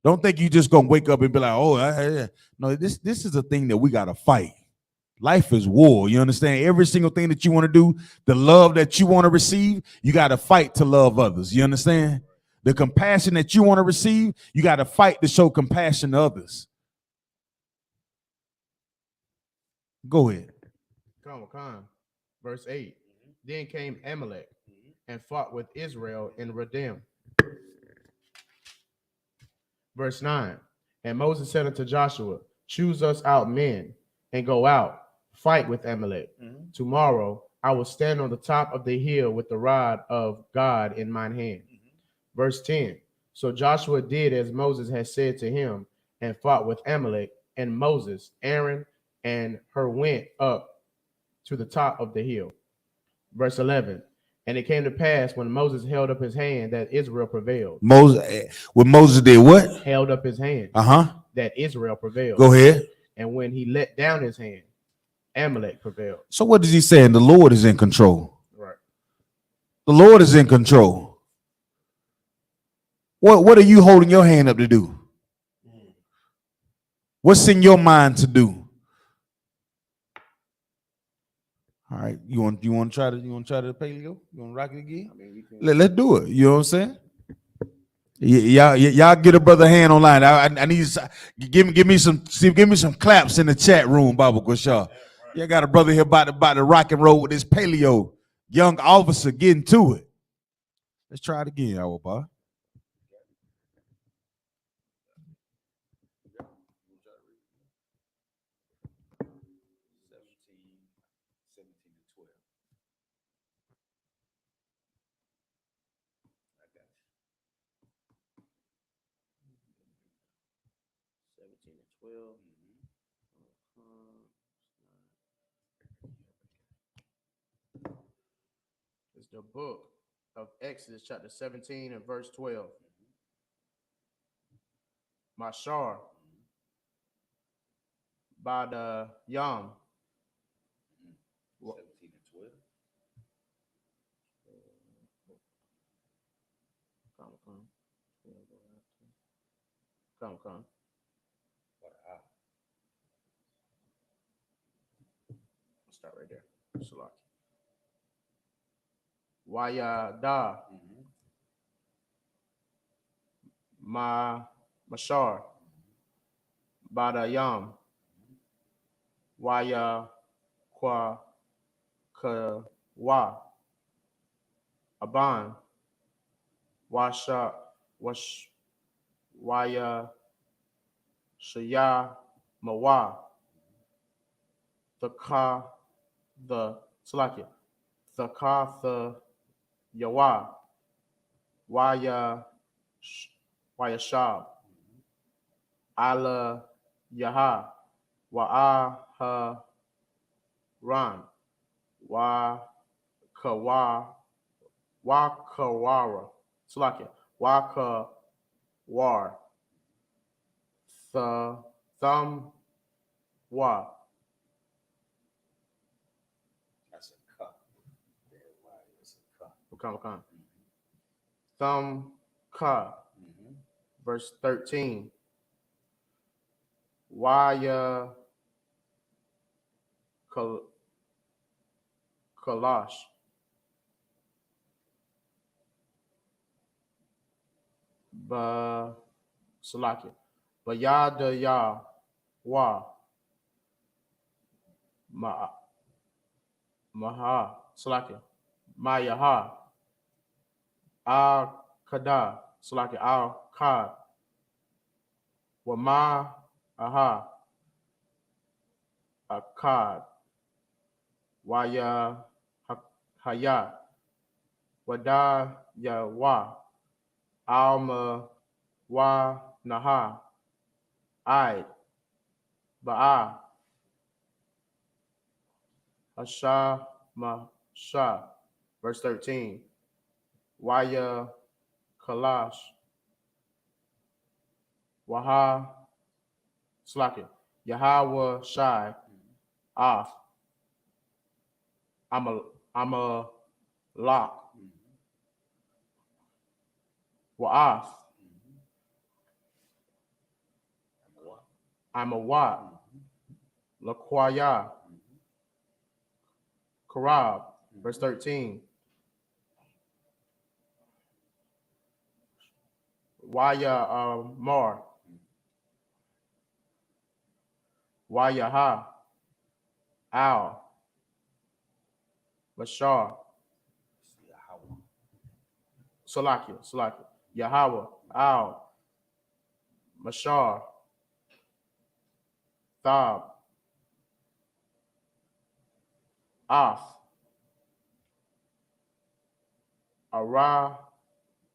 Don't think you just gonna wake up and be like, oh, no, this is a thing that we gotta fight. Life is war. You understand? Every single thing that you want to do, the love that you want to receive, you got to fight to love others. You understand? The compassion that you want to receive, you got to fight to show compassion to others. Go ahead. Verse 8. Then came Amalek and fought with Israel in Redim. Verse 9. And Moses said unto Joshua, choose us out men and go out, fight with Amalek. Tomorrow I will stand on the top of the hill with the rod of God in mine hand. Verse 10. So Joshua did as Moses had said to him and fought with Amalek, and Moses, Aaron, and Hur went up to the top of the hill. Verse 11. And it came to pass when Moses held up his hand that Israel prevailed. When Moses did what? Held up his hand. That Israel prevailed. Go ahead. And when he let down his hand, Amalek prevailed. So what is he saying? The Lord is in control. Right. The Lord is in control. What are you holding your hand up to do? What's in your mind to do? All right, you want to try the paleo? You want to rock it again? I mean, let's do it. You know what I'm saying? Y'all get a brother hand online. I need give me some claps in the chat room, Baba Gushaw. You got a brother here about to rock and roll with this paleo young officer getting to it. Let's try it again, our boy. It's the book of Exodus, chapter 17 and verse 12. Mashar by the Yam. 17 and 12. Come. Start right there. Salaki. Wayada. Mashar. Bada Yam. Waya Kwa Kawa. Aban. Washa Wash Waya Shaya Mawa. The Salakia. The Yawa. Waya Shab. Ala Yaha. Wa'aha Ran. Wakawara. Salakia. Wakawar. Thumb Wa. That's a cup. Come. Thumb Ka. Verse 13. Waya Kalash. Salakia. Bayada Ya Wa. Maha. Salakia. Mayaha. Al Kada. Salakia. Al Kad. Wama Aha. Akkad. Waya Haya. Wada Yawa. Alma Wa Naha. I. Ba'a. Asha Masha. Verse 13. Waya Kalash. Waha Slakin. Yahweh Shai. Af. I'm a lock. Wa'af. I'm a wat. Laquaya. Karab. Verse 13. Waya Mar. Waya Ha. Al. Bashar. Salakia. Yahweh. Al. Mashar. Thab. Af. Ara.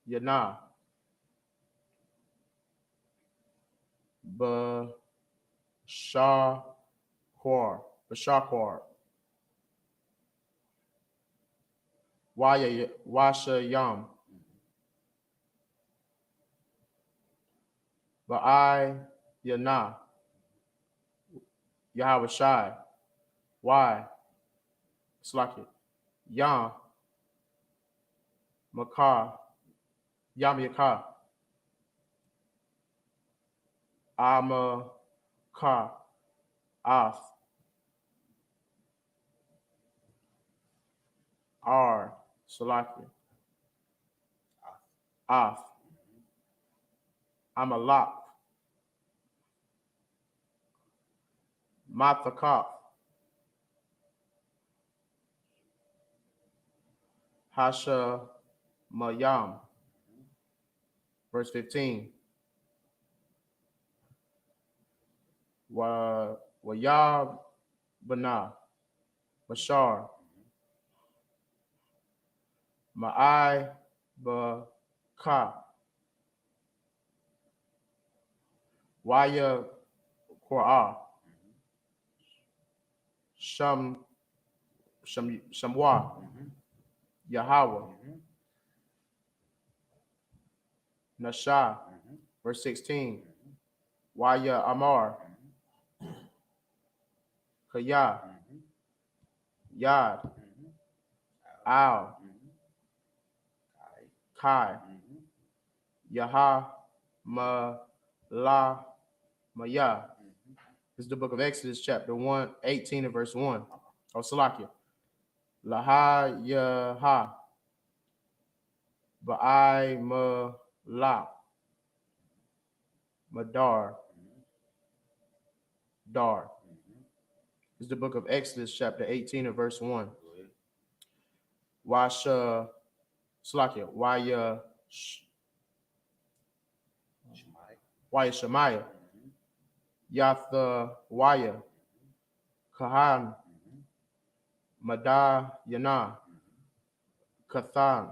Yana. Bashar. Washa Yam. Ba'ai Yana. Yahweh Shai. Why? Slakia. Yam. Makar. Yam Yakar. Ama Ka. Af. R. Salakia. Af. Amalak, Mathakaf, Hasha Mayam. Verse 15. Wayab Bana, Bashar, Ma'ai Baka, Waya Korah, Shamwa, Yahweh, Nasha. Verse 16. Waya Amar, Kaya, Yad, Al, Kai, Yaha, La, Maya. This is the book of Exodus, chapter 1, 18 and verse 1. Oh, Salakia. Laha Yaha, Ba'ai La, Madar, Dar. This is the book of Exodus, chapter 18 and verse 1. Washa, Salakia, Waya Shemaiah, Yatha Waya, Kahan, Madah Yana, Kathan,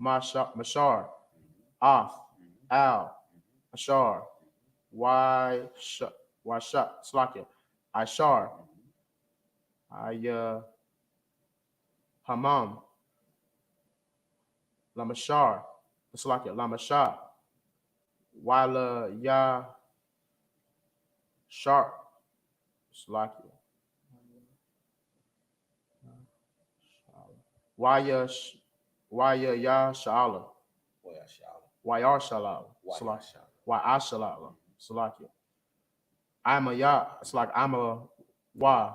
Mashar, Af, Al, Ashar, Washa, Slakia, Ashar, Hamam, Lamashar, Slakia, Lamashar, Wala Ya Sharp, Slakia, Waya Ya Shala, Wayar Shalal, Wayashalala, Salakia. I'm a Ya, it's like I'm a Wa,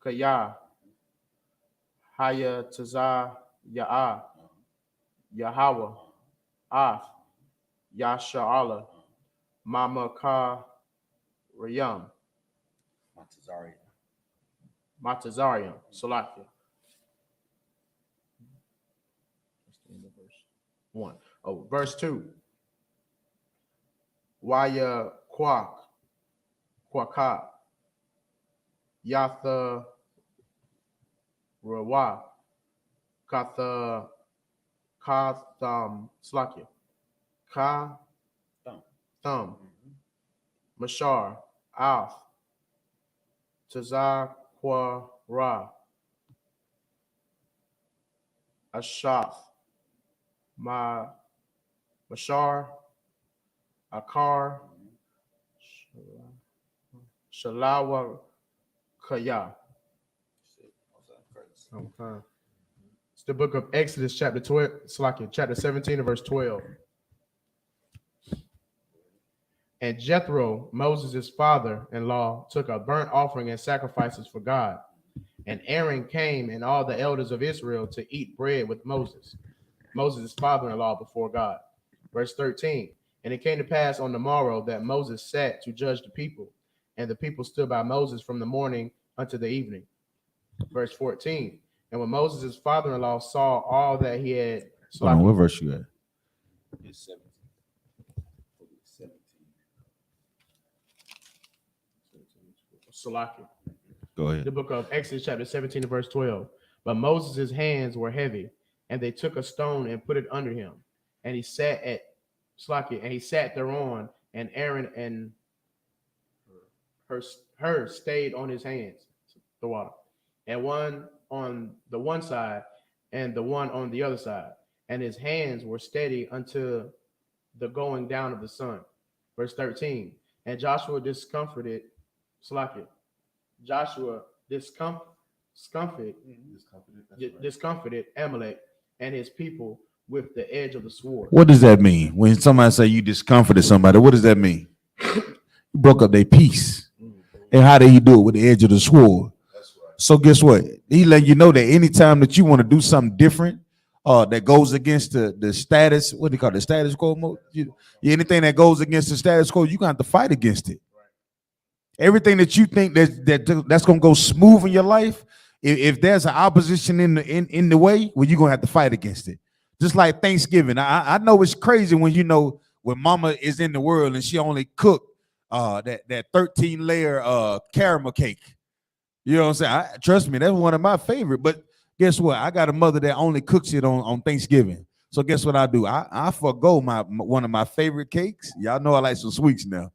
Kaya, Haya Taza Ya'a, Yahweh, Af, Yasha'ala, Mama Ka Rayam, Matazarian, Salakia. One. Oh, verse 2. Waya Kwaka, Yatha Rawa, Katha Katham, Slakia, Ka Thumb, Mashar, Alf, Tazakwa Ra, Ashaf, Mashar, Akar, Shalawa Kaya. Okay. It's the book of Exodus, chapter 12, chapter 17 and verse 12. And Jethro, Moses' father-in-law, took a burnt offering and sacrifices for God. And Aaron came and all the elders of Israel to eat bread with Moses, Moses' father-in-law, before God. Verse 13. And it came to pass on the morrow that Moses sat to judge the people, and the people stood by Moses from the morning unto the evening. Verse 14. And when Moses' father-in-law saw all that he had... Hold on, what verse you at? It's 17. Salakia. Go ahead. The book of Exodus, chapter 17, verse 12. But Moses' hands were heavy, and they took a stone and put it under him. And he sat at Slakia, and he sat thereon, and Aaron and her stayed on his hands, the water, and one on the one side, and the one on the other side. And his hands were steady until the going down of the sun. Verse 13. And Joshua discomfited discomfited Amalek and his people with the edge of the sword. What does that mean? When somebody say you discomforted somebody, what does that mean? You broke up their peace. And how did he do it? With the edge of the sword. That's right. So guess what? He let you know that anytime that you want to do something different that goes against the status, what do you call it, the status quo? Anything that goes against the status quo, you're gonna have to fight against it. Everything that you think that's gonna go smooth in your life, if there's an opposition in the way, well, you're gonna have to fight against it. Just like Thanksgiving. I know it's crazy when mama is in the world and she only cook that 13-layer caramel cake. You know what I'm saying? Trust me, that's one of my favorite. But guess what? I got a mother that only cooks it on Thanksgiving. So guess what I do? I forgo one of my favorite cakes. Y'all know I like some sweets now.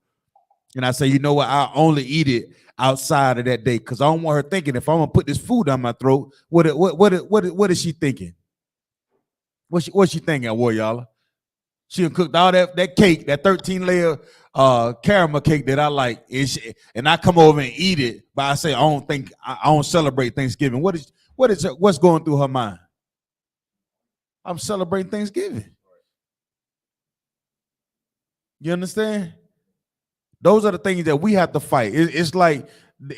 And I say, you know what? I only eat it outside of that day because I don't want her thinking if I'm gonna put this food down my throat. What is she thinking? What's she thinking, Warrior? She done cooked all that cake, that 13-layer caramel cake that I like, and I come over and eat it. But I say I don't celebrate Thanksgiving. What's going through her mind? I'm celebrating Thanksgiving. You understand? Those are the things that we have to fight. It's like,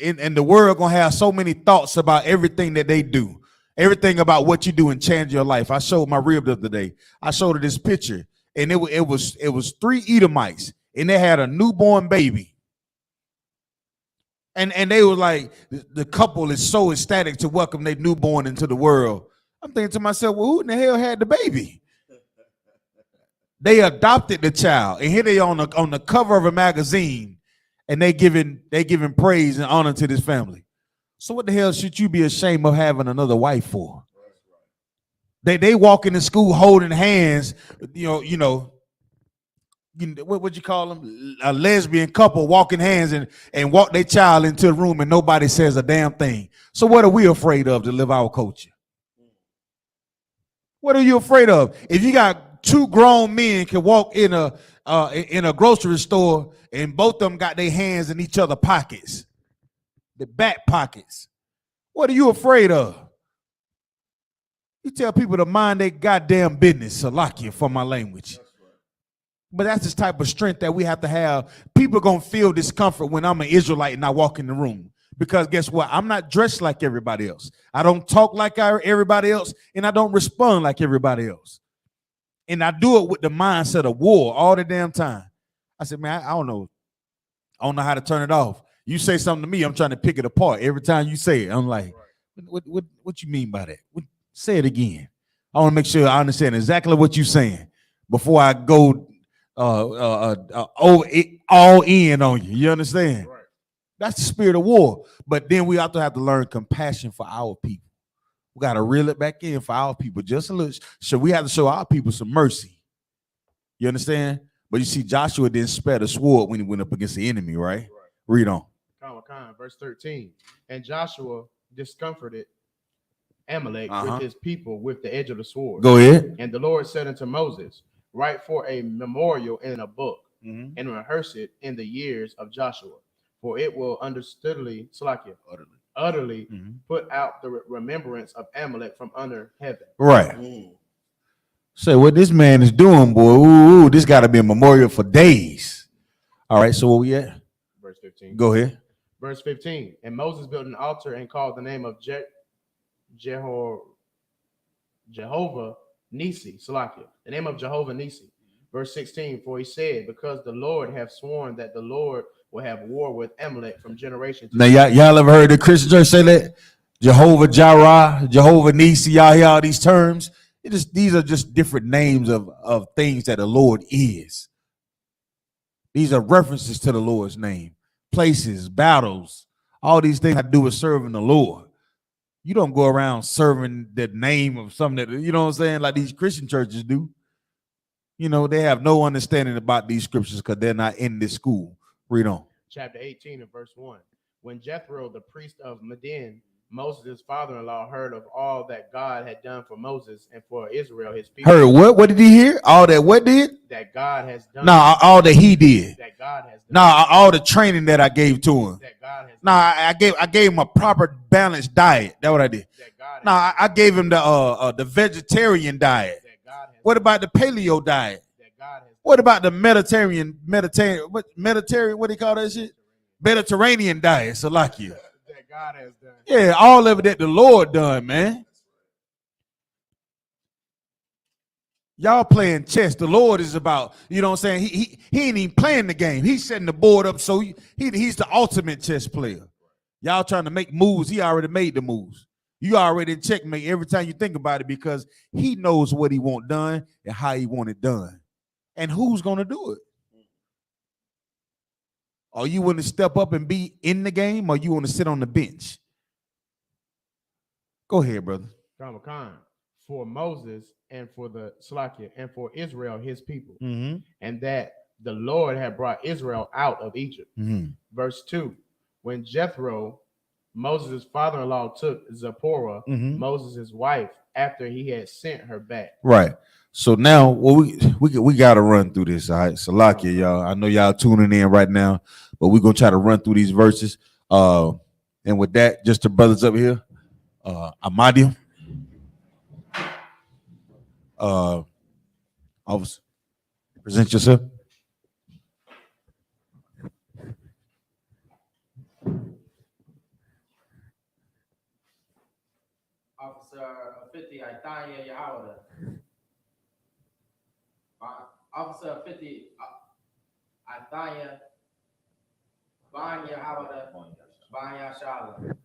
and the world gonna have so many thoughts about everything that they do, everything about what you do and change your life. I showed my rib the other day. I showed her this picture, and it was 3 Edomites, and they had a newborn baby. And they were like, the couple is so ecstatic to welcome their newborn into the world. I'm thinking to myself, well, who in the hell had the baby? They adopted the child, and here they on the cover of a magazine, and they giving praise and honor to this family. So what the hell should you be ashamed of having another wife for? They walk into school holding hands, you know, what would you call them? A lesbian couple walking hands and walk their child into the room and nobody says a damn thing. So what are we afraid of to live our culture? What are you afraid of? If you got 2 grown men can walk in a grocery store and both of them got their hands in each other's pockets, the back pockets. What are you afraid of? You tell people to mind their goddamn business, Salakia for my language. But that's the type of strength that we have to have. People are going to feel discomfort when I'm an Israelite and I walk in the room. Because guess what? I'm not dressed like everybody else. I don't talk like everybody else, and I don't respond like everybody else. And I do it with the mindset of war all the damn time. I said, man, I don't know. I don't know how to turn it off. You say something to me, I'm trying to pick it apart. Every time you say it, I'm like, what you mean by that? Say it again. I want to make sure I understand exactly what you're saying before I go all in on you. You understand? Right. That's the spirit of war. But then we also have to learn compassion for our people. We got to reel it back in for our people just a little. So we have to show our people some mercy. You understand? But you see, Joshua didn't spare the sword when he went up against the enemy, right? Read on. Verse 13. And Joshua discomforted Amalek with his people with the edge of the sword. Go ahead. And the Lord said unto Moses, write for a memorial in a book and rehearse it in the years of Joshua, for it will utterly put out the remembrance of Amalek from under heaven. Right. Say what this man is doing, boy. Ooh, this got to be a memorial for days. All right, so where we at? Verse 15. Go ahead. Verse 15. And Moses built an altar and called the name of Jehovah Nisi, Salakia, the name of Jehovah Nisi. Verse 16. For he said, because the Lord hath sworn that the Lord will have war with Amalek from generation to generation. Now, y'all ever heard the Christian church say that? Jehovah Jireh, Jehovah Nisi, y'all hear all these terms? These are just different names of things that the Lord is. These are references to the Lord's name. Places, battles, all these things have to do with serving the Lord. You don't go around serving the name of something that, you know what I'm saying, like these Christian churches do. You know, they have no understanding about these scriptures because they're not in this school. Read on. Chapter 18 and verse 1. When Jethro, the priest of Midian, Moses' father-in-law, heard of all that God had done for Moses and for Israel, his people. Heard what? What did he hear? All that what did? That God has done. No, all that he did. That God has done. No, all the training that I gave to him. That God has no, I gave him a proper balanced diet. That's what I did. That God no, I gave him the vegetarian diet. That God has what about the paleo diet? That God has what about the Mediterranean, what do you call that shit? Mediterranean diet, Salakia. That God has done. Yeah, all of it that the Lord done, man. Y'all playing chess. The Lord is about, you know what I'm saying? He ain't even playing the game. He's setting the board up, so he's the ultimate chess player. Y'all trying to make moves. He already made the moves. You already checkmate every time you think about it because he knows what he want done and how he want it done. And who's going to do it? Are you want to step up and be in the game, or you want to sit on the bench? Go ahead, brother. Khan, for Moses and for the Salakia and for Israel, his people, and that the Lord had brought Israel out of Egypt. Verse 2, when Jethro, Moses' father-in-law, took Zipporah, Moses' wife, after he had sent her back. Right. So now, well, we got to run through this. All right, Salakia, y'all. I know y'all tuning in right now, but we're gonna try to run through these verses. And with that, just the brothers up here, Amadia, officer, present yourself. Officer 50, Ithania YAHANNA. Officer 50, Ithania, YAHANNA, SHALAM.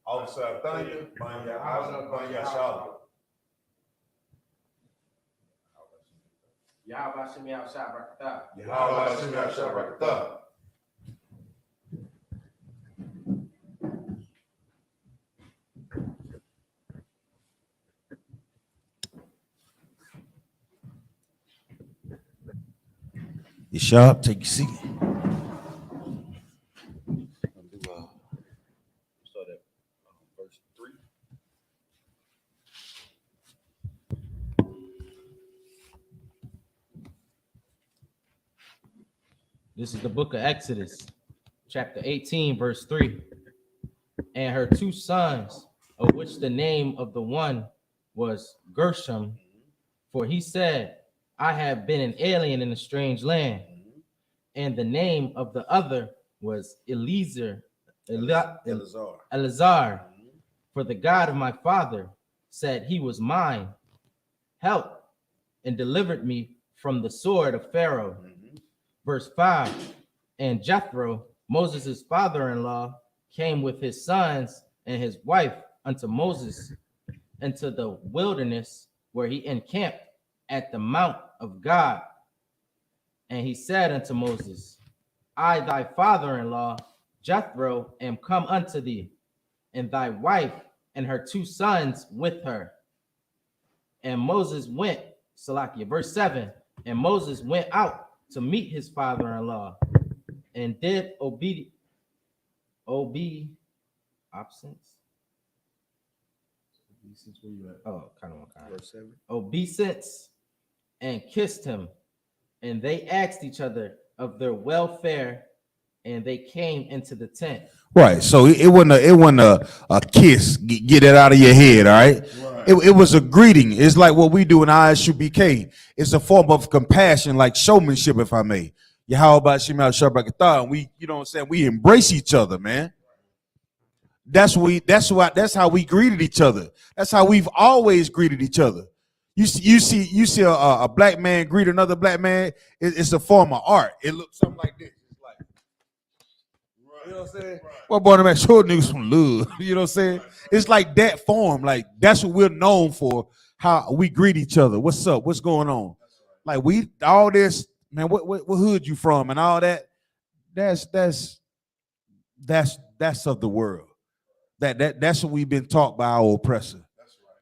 Officer Ithania, YAHANNA, SHALAM. Yahweh Shemi Al-Shah Barakatah. Yahweh Shemi Al-Shah Barakatah. You sharp, take your seat. Start at verse 3. This is the book of Exodus, chapter 18, verse 3. And her 2 sons, of which the name of the one was Gershom, for he said, I have been an alien in a strange land. And the name of the other was Eleazar, for the God of my father said he was mine, helped and delivered me from the sword of Pharaoh. Verse 5, and Jethro, Moses' father-in-law, came with his sons and his wife unto Moses into the wilderness, where he encamped at the mount of God. And he said unto Moses, I, thy father-in-law, Jethro, am come unto thee, and thy wife and her 2 sons with her. And Moses went, Salakia, verse 7, and Moses went out to meet his father-in-law, and did obeisance. Where you at? Oh, kind of. Verse 7. Obeisance, and kissed him. And they asked each other of their welfare, and they came into the tent. Right. So it wasn't a kiss. Get it out of your head. All right. It was a greeting. It's like what we do in I.S.U.P.K. It's a form of compassion, like showmanship, if I may. How about Shema Shabbat? We, you know what I'm saying? We embrace each other, man. That's how we greeted each other. That's how we've always greeted each other. You see a black man greet another black man. It's a form of art. It looks something like this. It's like, you know what I'm saying? Well, boy, I'm short niggas some love. You know what I'm saying? It's like that form. Like that's what we're known for. How we greet each other. What's up? What's going on? Like we all this, man. What hood you from and all that? That's of the world. That's what we've been taught by our oppressor.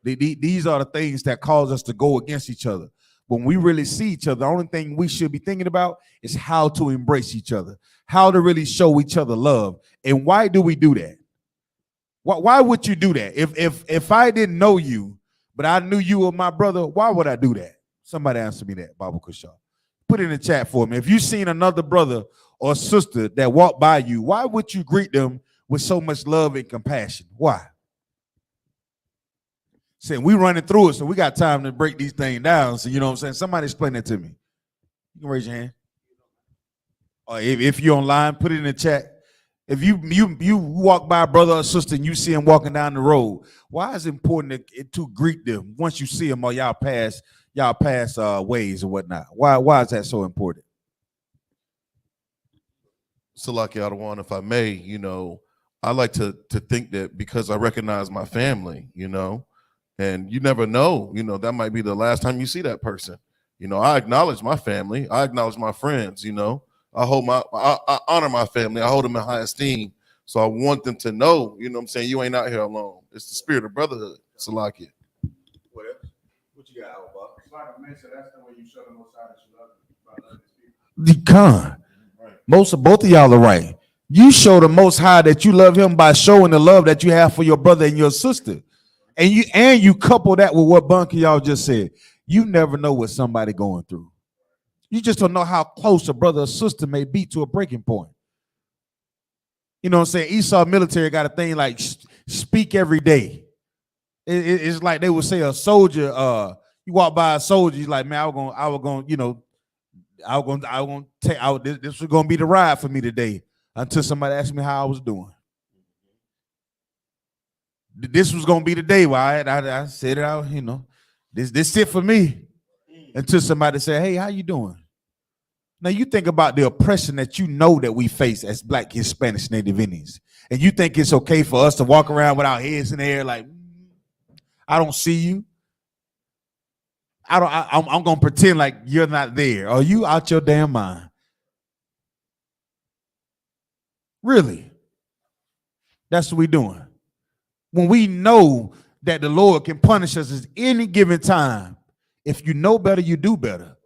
These are the things that cause us to go against each other. When we really see each other, the only thing we should be thinking about is how to embrace each other, how to really show each other love. And why do we do that? Why would you do that? If I didn't know you, but I knew you were my brother, why would I do that? Somebody answer me that, Baba Kushaw. Put it in the chat for me. If you've seen another brother or sister that walked by you, why would you greet them with so much love and compassion? Why? Saying we running through it, so we got time to break these things down. So you know what I'm saying? Somebody explain that to me. You can raise your hand. Or if you're online, put it in the chat. If you walk by a brother or sister and you see him walking down the road, why is it important to greet them once you see them or y'all pass ways or whatnot? Why is that so important? Salaki Adawan, if I may, you know, I like to think that because I recognize my family, you know, and you never know, you know, that might be the last time you see that person. You know, I acknowledge my family, I acknowledge my friends, you know. I honor my family. I hold them in high esteem. So I want them to know, you know what I'm saying, you ain't out here alone. It's the spirit of brotherhood. Salaki. What else? What you got, Alba? Like I mentioned, that's the way you show the most out that you love them, by loving these people. The con. Right. Both of y'all are right. You show the Most High that you love him by showing the love that you have for your brother and your sister. And you couple that with what Bunker y'all just said. You never know what somebody going through. You just don't know how close a brother or sister may be to a breaking point. You know what I'm saying? Esau military got a thing like speak every day. It's like they would say a soldier, you walk by a soldier, he's like, man, I was gonna, you know, this was gonna be the ride for me today until somebody asked me how I was doing. This was gonna be the day where I said it out, you know, this it for me until somebody said, hey, how you doing? Now you think about the oppression that you know that we face as Black, Hispanics, Native Indians, and you think it's okay for us to walk around with our heads in the air like, I don't see you. I'm gonna pretend like you're not there. Are you out your damn mind? Really? That's what we're doing. When we know that the Lord can punish us at any given time, if you know better, you do better.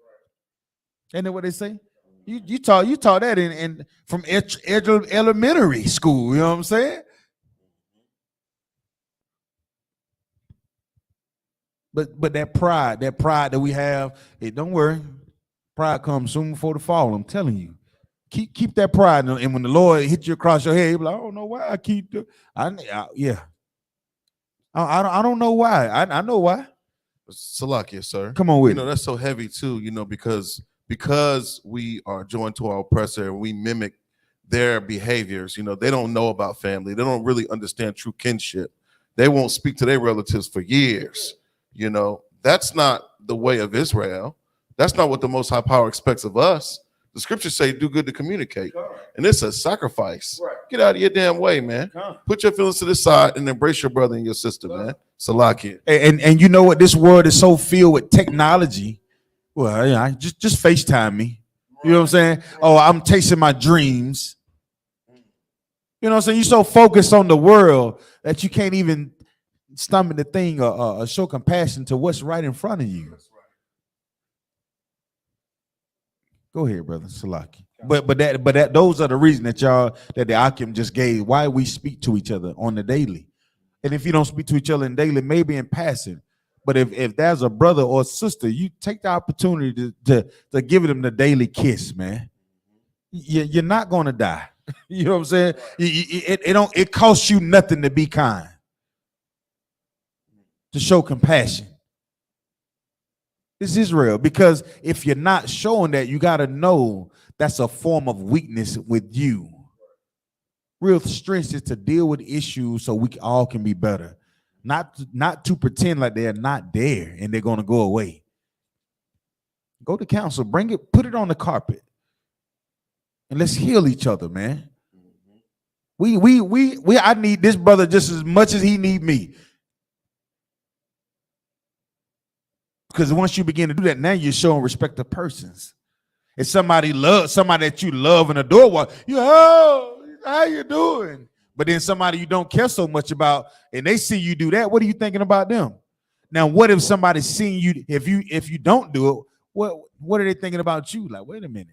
Ain't that what they say? You taught that in from elementary school. You know what I'm saying? But that pride that we have, hey, don't worry, pride comes soon before the fall. I'm telling you, keep that pride, and when the Lord hits you across your head, you'll be like, I don't know why I keep the, I don't know why. I know why. Salakia, sir. Come on with you know, that's so heavy too, you know, because we are joined to our oppressor and we mimic their behaviors. You know, they don't know about family. They don't really understand true kinship. They won't speak to their relatives for years. You know, that's not the way of Israel. That's not what the Most High Power expects of us. The scriptures say do good to communicate. And it's a sacrifice. Right. Get out of your damn way, man. Put your feelings to the side and embrace your brother and your sister, man. Salakia. And you know what? This world is so filled with technology. Well, yeah, just FaceTime me. You know what I'm saying? Oh, I'm chasing my dreams. You know what I'm saying? You're so focused on the world that you can't even stomach the thing or show compassion to what's right in front of you. Go ahead, brother Salaki. But those are the reason that the I.S.U.P.K just gave why we speak to each other on the daily. And if you don't speak to each other in daily, maybe in passing. But if there's a brother or sister, you take the opportunity to give them the daily kiss, man. You're not going to die. You know what I'm saying? It costs you nothing to be kind, to show compassion. It's Israel, because if you're not showing that, you got to know that's a form of weakness with you. Real strength is to deal with issues so we all can be better. Not to pretend like they're not there and they're going to go away. Go to council, bring it, put it on the carpet, and let's heal each other, man. I need this brother just as much as he need me. Because once you begin to do that, now you're showing respect to persons. If somebody that you love and adore, how you doing? But then somebody you don't care so much about, and they see you do that, what are you thinking about them? Now, what if somebody's seeing you, if you don't do it, what are they thinking about you? Like, wait a minute.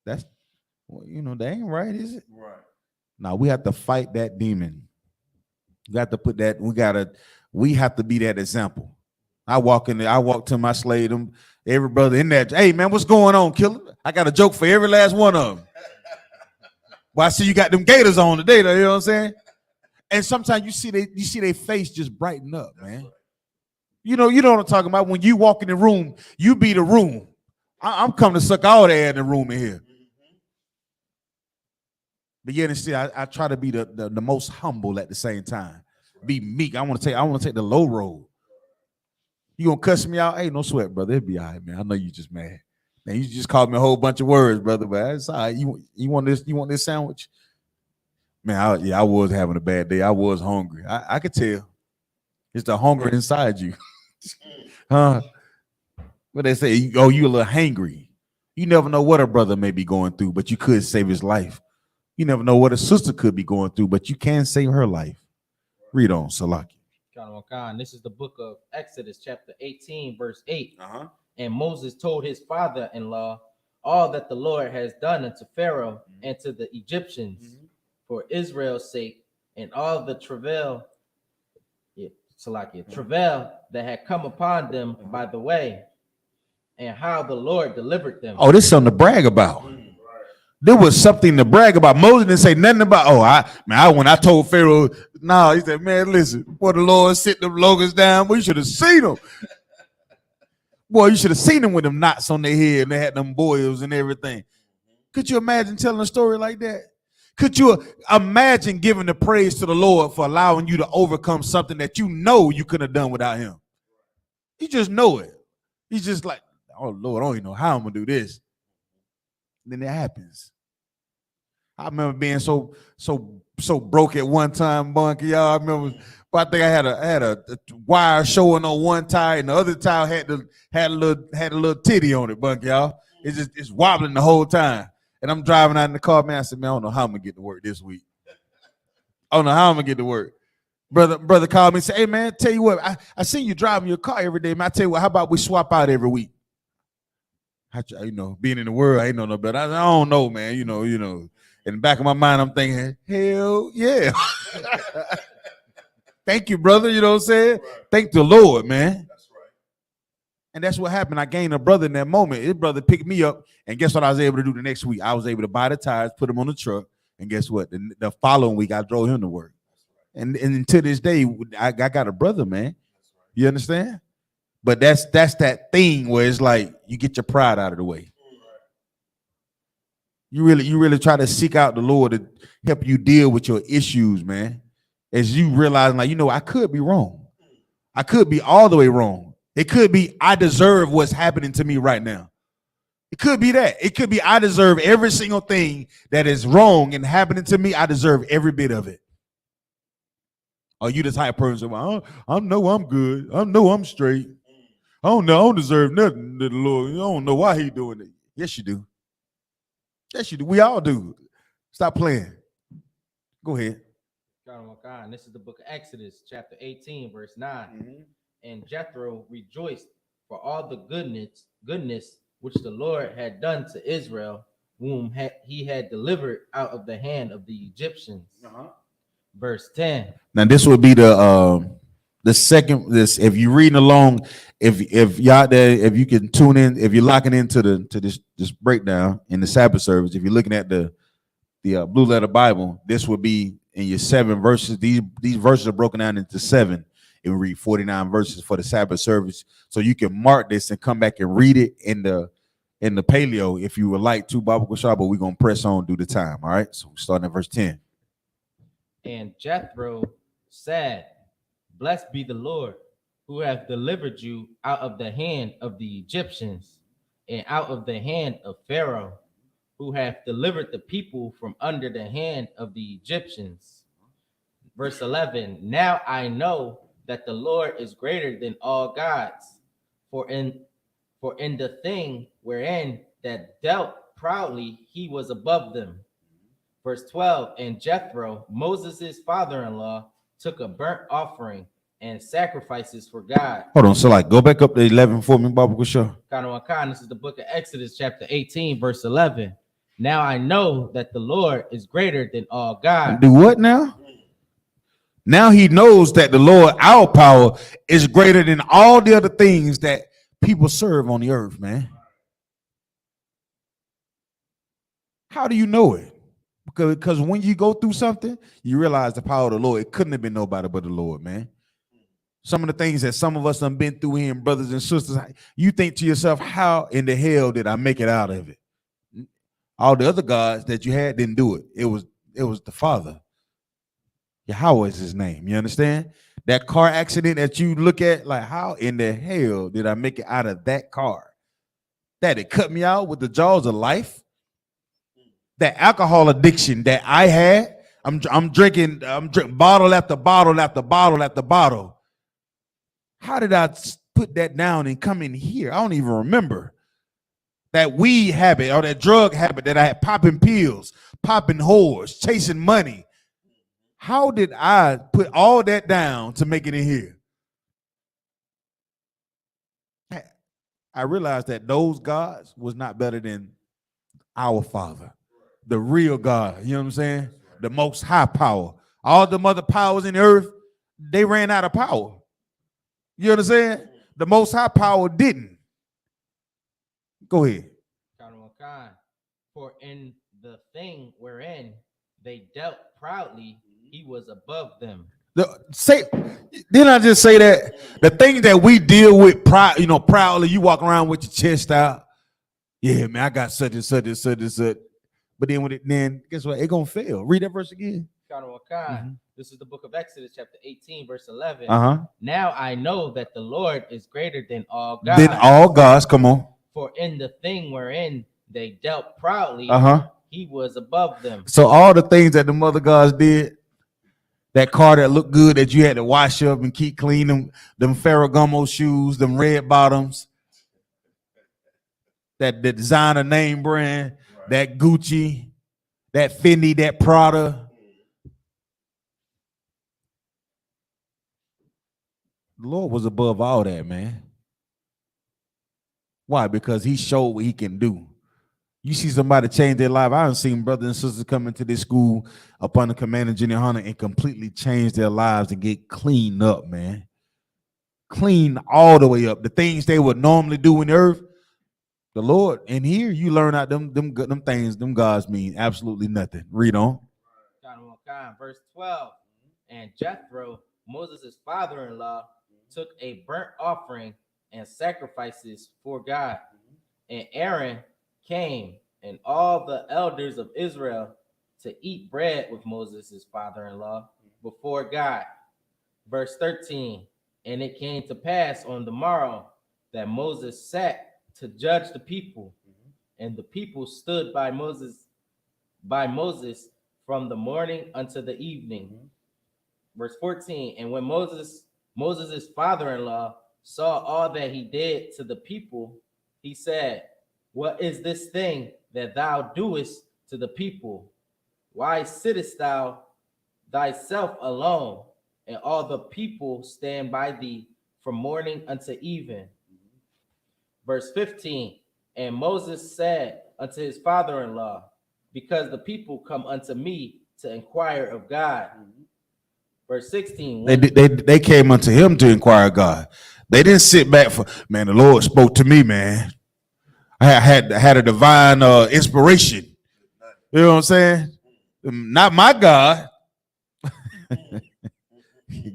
That's, that ain't right, is it? Right. Now we have to fight that demon. We got to put that, we have to be that example. I walk to my slave, every brother in there. Hey man, what's going on, killer? I got a joke for every last one of them. Well, I see you got them gators on today, though, you know what I'm saying? And sometimes you see their face just brighten up, man. You know what I'm talking about? When you walk in the room, you be the room. I'm coming to suck all the air in the room in here. But yet and still, I try to be the most humble at the same time. Be meek. I want to take the low road. You gonna cuss me out? Hey, no sweat, brother. It'll be all right, man. I know you just mad. Man, you just called me a whole bunch of words, brother. But it's all right. You want this? You want this sandwich? Man, I was having a bad day. I was hungry. I could tell. It's the hunger inside you. Huh? What they say? Oh, you a little hangry. You never know what a brother may be going through, but you could save his life. You never know what a sister could be going through, but you can save her life. Read on, Salaki. This is the book of Exodus, chapter 18, verse 8. And Moses told his father-in-law all that the Lord has done unto Pharaoh and to the Egyptians for Israel's sake, and all the travail that had come upon them by the way, and how the Lord delivered them. Oh, this is something to brag about. There was something to brag about. Moses didn't say nothing about, when I told Pharaoh, no, he said, man, listen, boy, the Lord sit them locusts down. Boy, you should have seen them. Boy, you should have seen them with them knots on their head and they had them boils and everything. Could you imagine telling a story like that? Could you imagine giving the praise to the Lord for allowing you to overcome something that you know you couldn't have done without him? You just know it. He's just like, oh, Lord, I don't even know how I'm going to do this. And then it happens. I remember being so broke at one time, Bunky. Y'all, I remember. But I think I had a wire showing on one tire, and the other tire had a little titty on it, Bunky. Y'all, it's wobbling the whole time. And I'm driving out in the car, man. I said, man, I don't know how I'm gonna get to work this week. I don't know how I'm gonna get to work. Brother called me and said, hey man, tell you what, I seen you driving your car every day, man. I tell you what, how about we swap out every week? Being in the world, I ain't know no better. I don't know, man. You know. In the back of my mind, I'm thinking, hell yeah. Thank you, brother. You know what I'm saying? Right. Thank the Lord, man. That's right. And that's what happened. I gained a brother in that moment. His brother picked me up, and guess what I was able to do the next week? I was able to buy the tires, put them on the truck, and guess what? The following week, I drove him to work. And to this day, I got a brother, man. You understand? But that's that thing where it's like you get your pride out of the way. You really try to seek out the Lord to help you deal with your issues, man. As you realize, like, I could be wrong. I could be all the way wrong. It could be I deserve what's happening to me right now. It could be that. It could be I deserve every single thing that is wrong and happening to me. I deserve every bit of it. Are you the type of person? I know I'm good. I know I'm straight. I don't deserve nothing to the Lord. I don't know why he doing it. Yes, you do. Yes, you do. We all do. Stop playing. Go ahead. This is the book of Exodus, chapter 18, verse 9. And Jethro rejoiced for all the goodness which the Lord had done to Israel, whom he had delivered out of the hand of the Egyptians. Verse 10. Now this would be the second. This, if you're reading along, if y'all there, if you can tune in, if you're locking into this breakdown in the Sabbath service, if you're looking at the Blue Letter Bible, this would be in your 7 verses. These verses are broken down into 7. It will read 49 verses for the Sabbath service, so you can mark this and come back and read it in the paleo if you would like to, Bible Shah. But we're gonna press on through the time. All right, so we're starting at verse 10. And Jethro said, blessed be the Lord, who hath delivered you out of the hand of the Egyptians and out of the hand of Pharaoh, who hath delivered the people from under the hand of the Egyptians. Verse 11, now I know that the Lord is greater than all gods, for in the thing wherein that dealt proudly he was above them. Verse 12, and Jethro, Moses' father-in-law, took a burnt offering and sacrifices for God. Hold on, so like go back up to 11 for me, Bible Shah. This is the book of Exodus, chapter 18, verse 11. Now I know that the Lord is greater than all gods. Do what now? Now he knows that the Lord, our power, is greater than all the other things that people serve on the earth, man. How do you know it? Because when you go through something, you realize the power of the Lord. It couldn't have been nobody but the Lord, man. Some of the things that some of us have been through here, brothers and sisters, you think to yourself, how in the hell did I make it out of it? All the other gods that you had didn't do it. It it was the Father. Yahweh is his name. You understand? That car accident that you look at, like, how in the hell did I make it out of that car? That it cut me out with the jaws of life. That alcohol addiction that I had, I'm drinking bottle after bottle after bottle after bottle. How did I put that down and come in here? I don't even remember. That weed habit or that drug habit that I had, popping pills, popping whores, chasing money. How did I put all that down to make it in here? I realized that those gods was not better than our Father, the real God. You know what I'm saying? The most high power. All the other powers in the earth, they ran out of power. You understand? The most high power didn't. Go ahead. For in the thing wherein they dealt proudly, he was above them. Didn't I just say that? The things that we deal with proudly, you walk around with your chest out. Yeah, man, I got such and such and such and such. But then guess what? It's gonna fail. Read that verse again. This is the book of Exodus, chapter 18, verse 11. Uh-huh. Now I know that the Lord is greater than all gods. Than all gods, come on. For in the thing wherein they dealt proudly, he was above them. So all the things that the mother gods did, that car that looked good that you had to wash up and keep clean, them Ferragamo shoes, them red bottoms, that the designer name brand, that Gucci, that Fendi, that Prada. The Lord was above all that, man. Why? Because he showed what he can do. You see somebody change their life. I haven't seen brothers and sisters come into this school up under command of YAHANNA and completely change their lives and get cleaned up, man. Clean all the way up. The things they would normally do in the earth, the Lord. And here you learn out them things, them gods mean absolutely nothing. Read on. Verse 12. And Jethro, Moses' father-in-law, took a burnt offering and sacrifices for God. And Aaron came and all the elders of Israel to eat bread with Moses' father-in-law before God. Verse 13. And it came to pass on the morrow that Moses sat to judge the people, and the people stood by Moses from the morning unto the evening. Verse 14. And when Moses' father-in-law saw all that he did to the people, he said, what is this thing that thou doest to the people? Why sittest thou thyself alone, and all the people stand by thee from morning unto even? Verse 15. And Moses said unto his father-in-law, because the people come unto me to inquire of God. Verse 16. They came unto him to inquire of God. They didn't sit back for, man, the Lord spoke to me, man. I had a divine inspiration. You know what I'm saying? Not my God.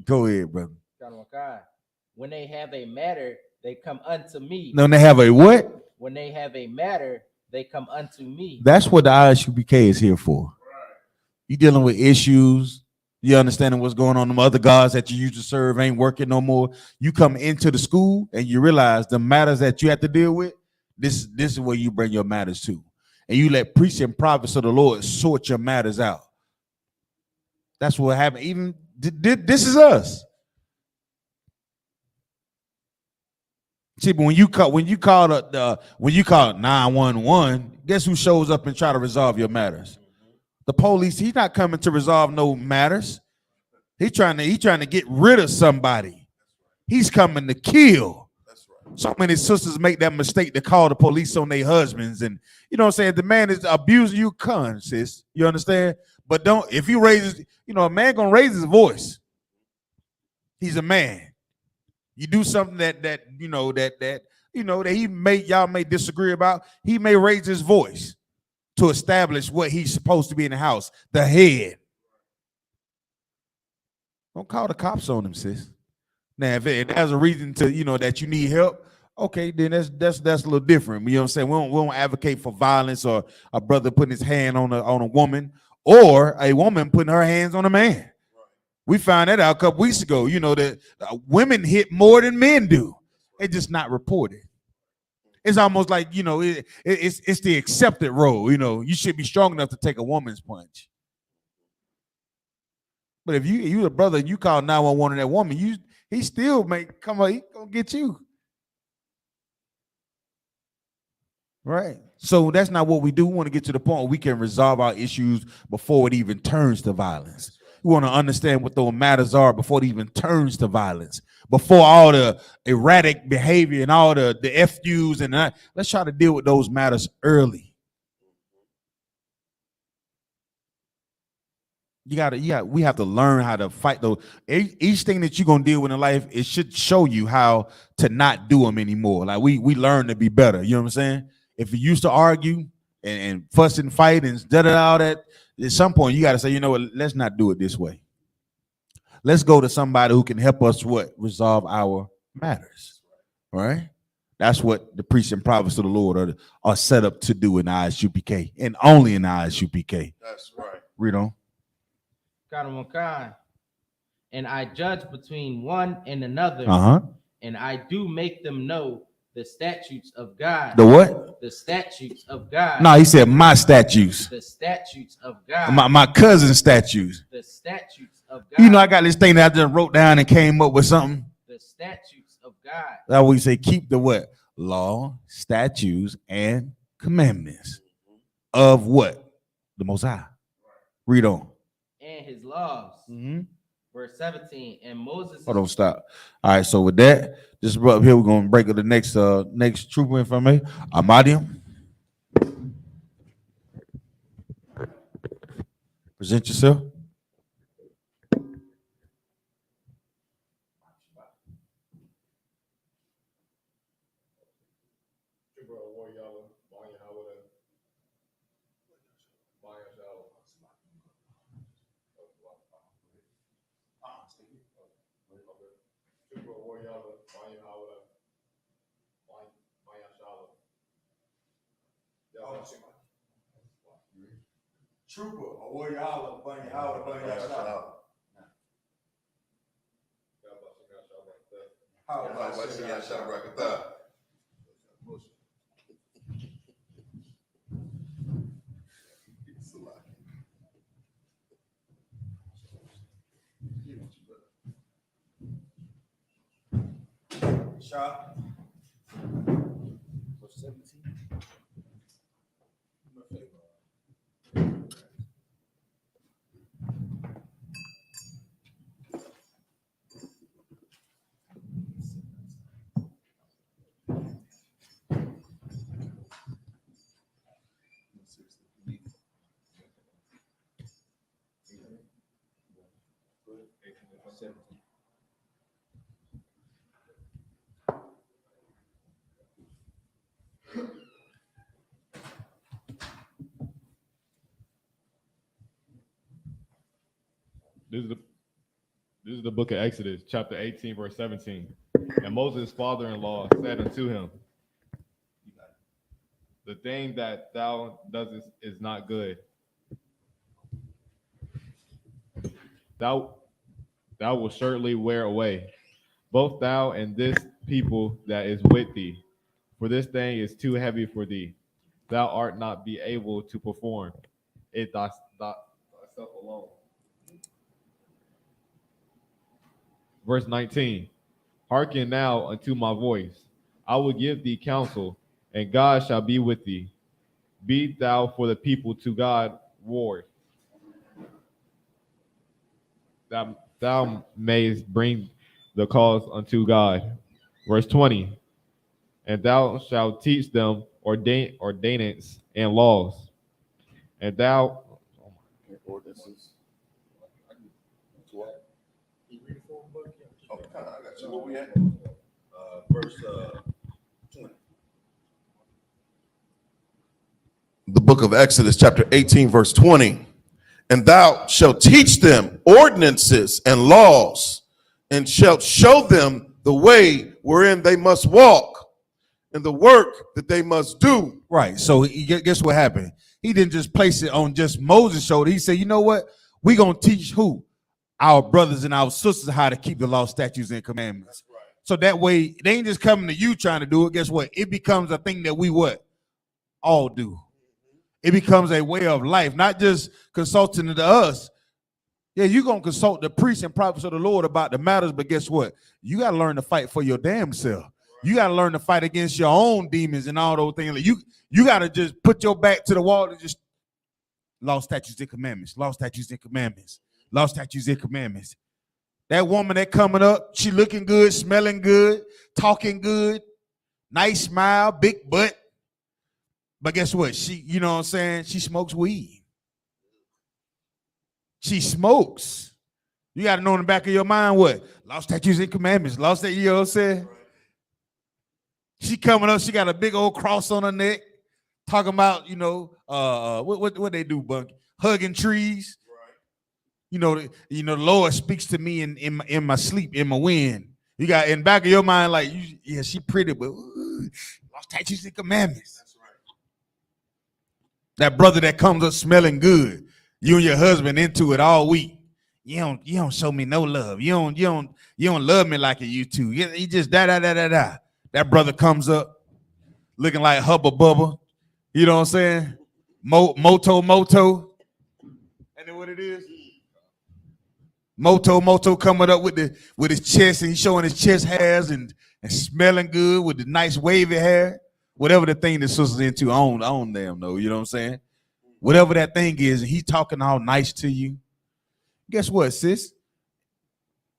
Go ahead, brother. When they have a matter, they come unto me. No, they have a what? When they have a matter, they come unto me. That's what the I.S.U.P.K is here for. You dealing with issues. You understanding what's going on. Them other gods that you used to serve ain't working no more. You come into the school and you realize the matters that you have to deal with. This is where you bring your matters to. And you let priests and prophets of the Lord sort your matters out. That's what happened. Even this is us. See, but when you call 911, guess who shows up and try to resolve your matters? The police. He's not coming to resolve no matters. He's trying to get rid of somebody. He's coming to kill. So many sisters make that mistake to call the police on their husbands, and you know what I'm saying, the man is abusing you, sis. You understand? But if he raises, a man gonna raise his voice. He's a man. You do something that y'all may disagree about, he may raise his voice to establish what he's supposed to be in the house, the head. Don't call the cops on him, sis. Now, if there's a reason to, that you need help, okay, then that's a little different. You know what I'm saying? We don't advocate for violence or a brother putting his hand on a woman or a woman putting her hands on a man. We found that out a couple weeks ago. You know that women hit more than men do. It's just not reported. It's almost like, you know, it's the accepted role. You know, you should be strong enough to take a woman's punch. But if you a brother and you call 911 on that woman, he still he gonna get you. Right. So that's not what we do. We want to get to the point where we can resolve our issues before it even turns to violence. We want to understand what those matters are before it even turns to violence. Before all the erratic behavior and all the FUs and that. Let's try to deal with those matters early. We have to learn how to fight those. Each thing that you're gonna deal with in life, it should show you how to not do them anymore. Like we learn to be better. You know what I'm saying? If you used to argue and fuss and fight and all that, at some point you got to say, you know what, let's not do it this way. Let's go to somebody who can help us resolve our matters. All right? That's what the priests and prophets of the Lord are set up to do in I.S.U.P.K. and only in I.S.U.P.K. That's right. Read on. And I judge between one and another, and I do make them know the statutes of God. The what? The statutes of God. No, he said my statutes. The statutes of God. My cousin's statutes. The statutes of God. You know, I got this thing that I just wrote down and came up with something. The statutes of God. That's what we say, keep the what? Law, statutes, and commandments of what? The Most High. Read on. And his laws. Verse 17. And Moses. Hold on, stop. All right, so with that, just up here, we're gonna break up the next trooper information. Amadium. Present yourself. Trooper, or YAHANNA, YAHANNA. Shot. Verse 17. This is the book of Exodus, chapter 18, verse 17. And Moses' father-in-law said unto him, the thing that thou doest is not good. Thou wilt surely wear away, both thou and this people that is with thee. For this thing is too heavy for thee. Thou art not be able to perform it thyself alone. Verse 19, hearken now unto my voice. I will give thee counsel, and God shall be with thee. Be thou for the people to God ward, that thou mayest bring the cause unto God. Verse 20, and thou shalt teach them ordinance and laws, and thou ordinances. I got you. Where we at? Verse 20. The book of Exodus, chapter 18, verse 20. And thou shalt teach them ordinances and laws, and shalt show them the way wherein they must walk, and the work that they must do. Right. So guess what happened? He didn't just place it on just Moses' shoulder. He said, you know what? We're going to teach who? Our brothers and our sisters how to keep the law, statutes, and commandments. Right. So that way, they ain't just coming to you trying to do it. Guess what? It becomes a thing that we what? All do. It becomes a way of life, not just consulting to us. Yeah, you're going to consult the priests and prophets of the Lord about the matters, but guess what? You got to learn to fight for your damn self. You got to learn to fight against your own demons and all those things. You got to just put your back to the wall and just law, statutes, and commandments. Law, statutes, and commandments. Law, statutes, and commandments. That woman that coming up, she looking good, smelling good, talking good, nice smile, big butt. But guess what? She, you know what I'm saying? She smokes weed. She smokes. You got to know in the back of your mind what? Law, statutes, and commandments. Law, statutes, you know what I'm saying? She coming up, she got a big old cross on her neck, talking about, you know, what they do, Bunky? Hugging trees. Right. You know, the Lord speaks to me in my sleep, in my wind. You got in the back of your mind, like, yeah, she pretty, but law, statutes, and commandments. That's right. That brother that comes up smelling good, you and your husband into it all week. You don't show me no love. You don't love me like you used to. You just da. That brother comes up looking like Hubba Bubba. You know what I'm saying? Moto. And then what it is? Moto coming up with his chest, and he's showing his chest hairs and smelling good with the nice wavy hair. Whatever the thing the sister's into, I don't damn know. You know what I'm saying? Whatever that thing is, and he's talking all nice to you. Guess what, sis?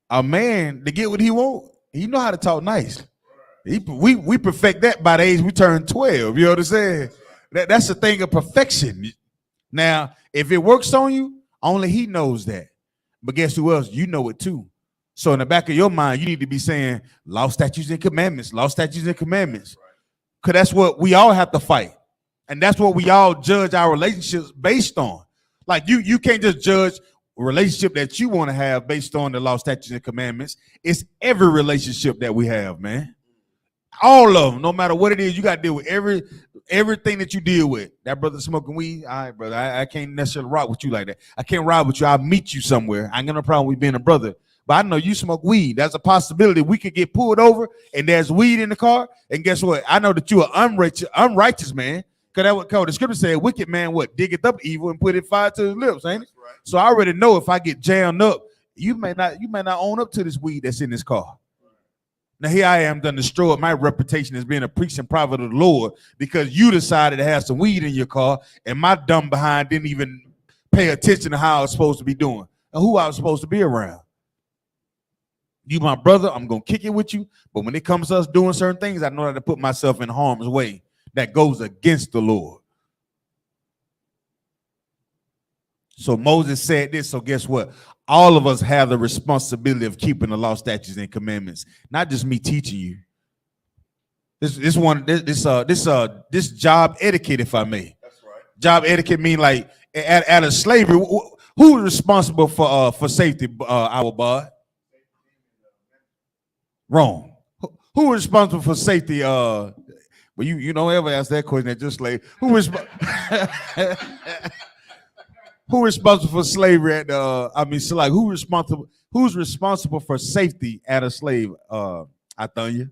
A man, to get what he want, he know how to talk nice. We perfect that by the age we turn 12. You know what I'm saying? That's a thing of perfection. Now, if it works on you, only he knows that. But guess who else? You know it too. So in the back of your mind, you need to be saying law, statutes, and commandments. Law, statutes, and commandments. Because that's what we all have to fight. And that's what we all judge our relationships based on. Like you can't just judge a relationship that you want to have based on the law, statutes, and commandments. It's every relationship that we have, man. All of them, no matter what it is, you got to deal with everything that you deal with. That brother smoking weed, all right, brother, I can't necessarily rock with you like that. I can't ride with you. I'll meet you somewhere. I ain't got no problem with being a brother. But I know you smoke weed. There's a possibility we could get pulled over and there's weed in the car. And guess what? I know that you're an unrighteous man. Because that's what the scripture said, wicked man, what? Diggeth up evil and put it fire to his lips, ain't it? Right. So I already know if I get jammed up, you may not own up to this weed that's in this car. Now here I am done destroyed my reputation as being a priest and prophet of the Lord because you decided to have some weed in your car and my dumb behind didn't even pay attention to how I was supposed to be doing and who I was supposed to be around. You my brother, I'm going to kick it with you, but when it comes to us doing certain things, I know how to put myself in harm's way that goes against the Lord. So Moses said this, so guess what? All of us have the responsibility of keeping the law, statutes, and commandments. Not just me teaching you. This job etiquette, if I may. That's right. Job etiquette mean like at a slavery. Who is responsible for safety? Our bud. Wrong. Who is responsible for safety? But you don't ever ask that question at your slave. Who is Who responsible for slavery at so like who's responsible for safety at a slave? I tell you.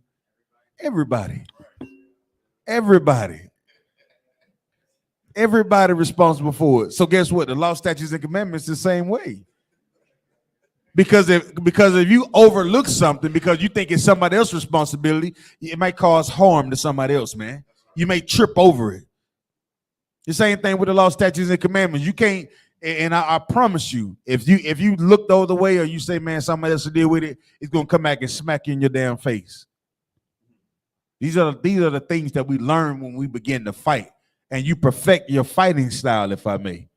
Everybody responsible for it. So guess what? The law, statutes, and commandments the same way. Because if you overlook something because you think it's somebody else's responsibility, it might cause harm to somebody else, man. You may trip over it. The same thing with the law, statutes, and commandments. You can't, and I promise you, if you look the other way or you say, man, somebody else to deal with it, it's gonna come back and smack you in your damn face. These are the things that we learn when we begin to fight, and you perfect your fighting style, if I may.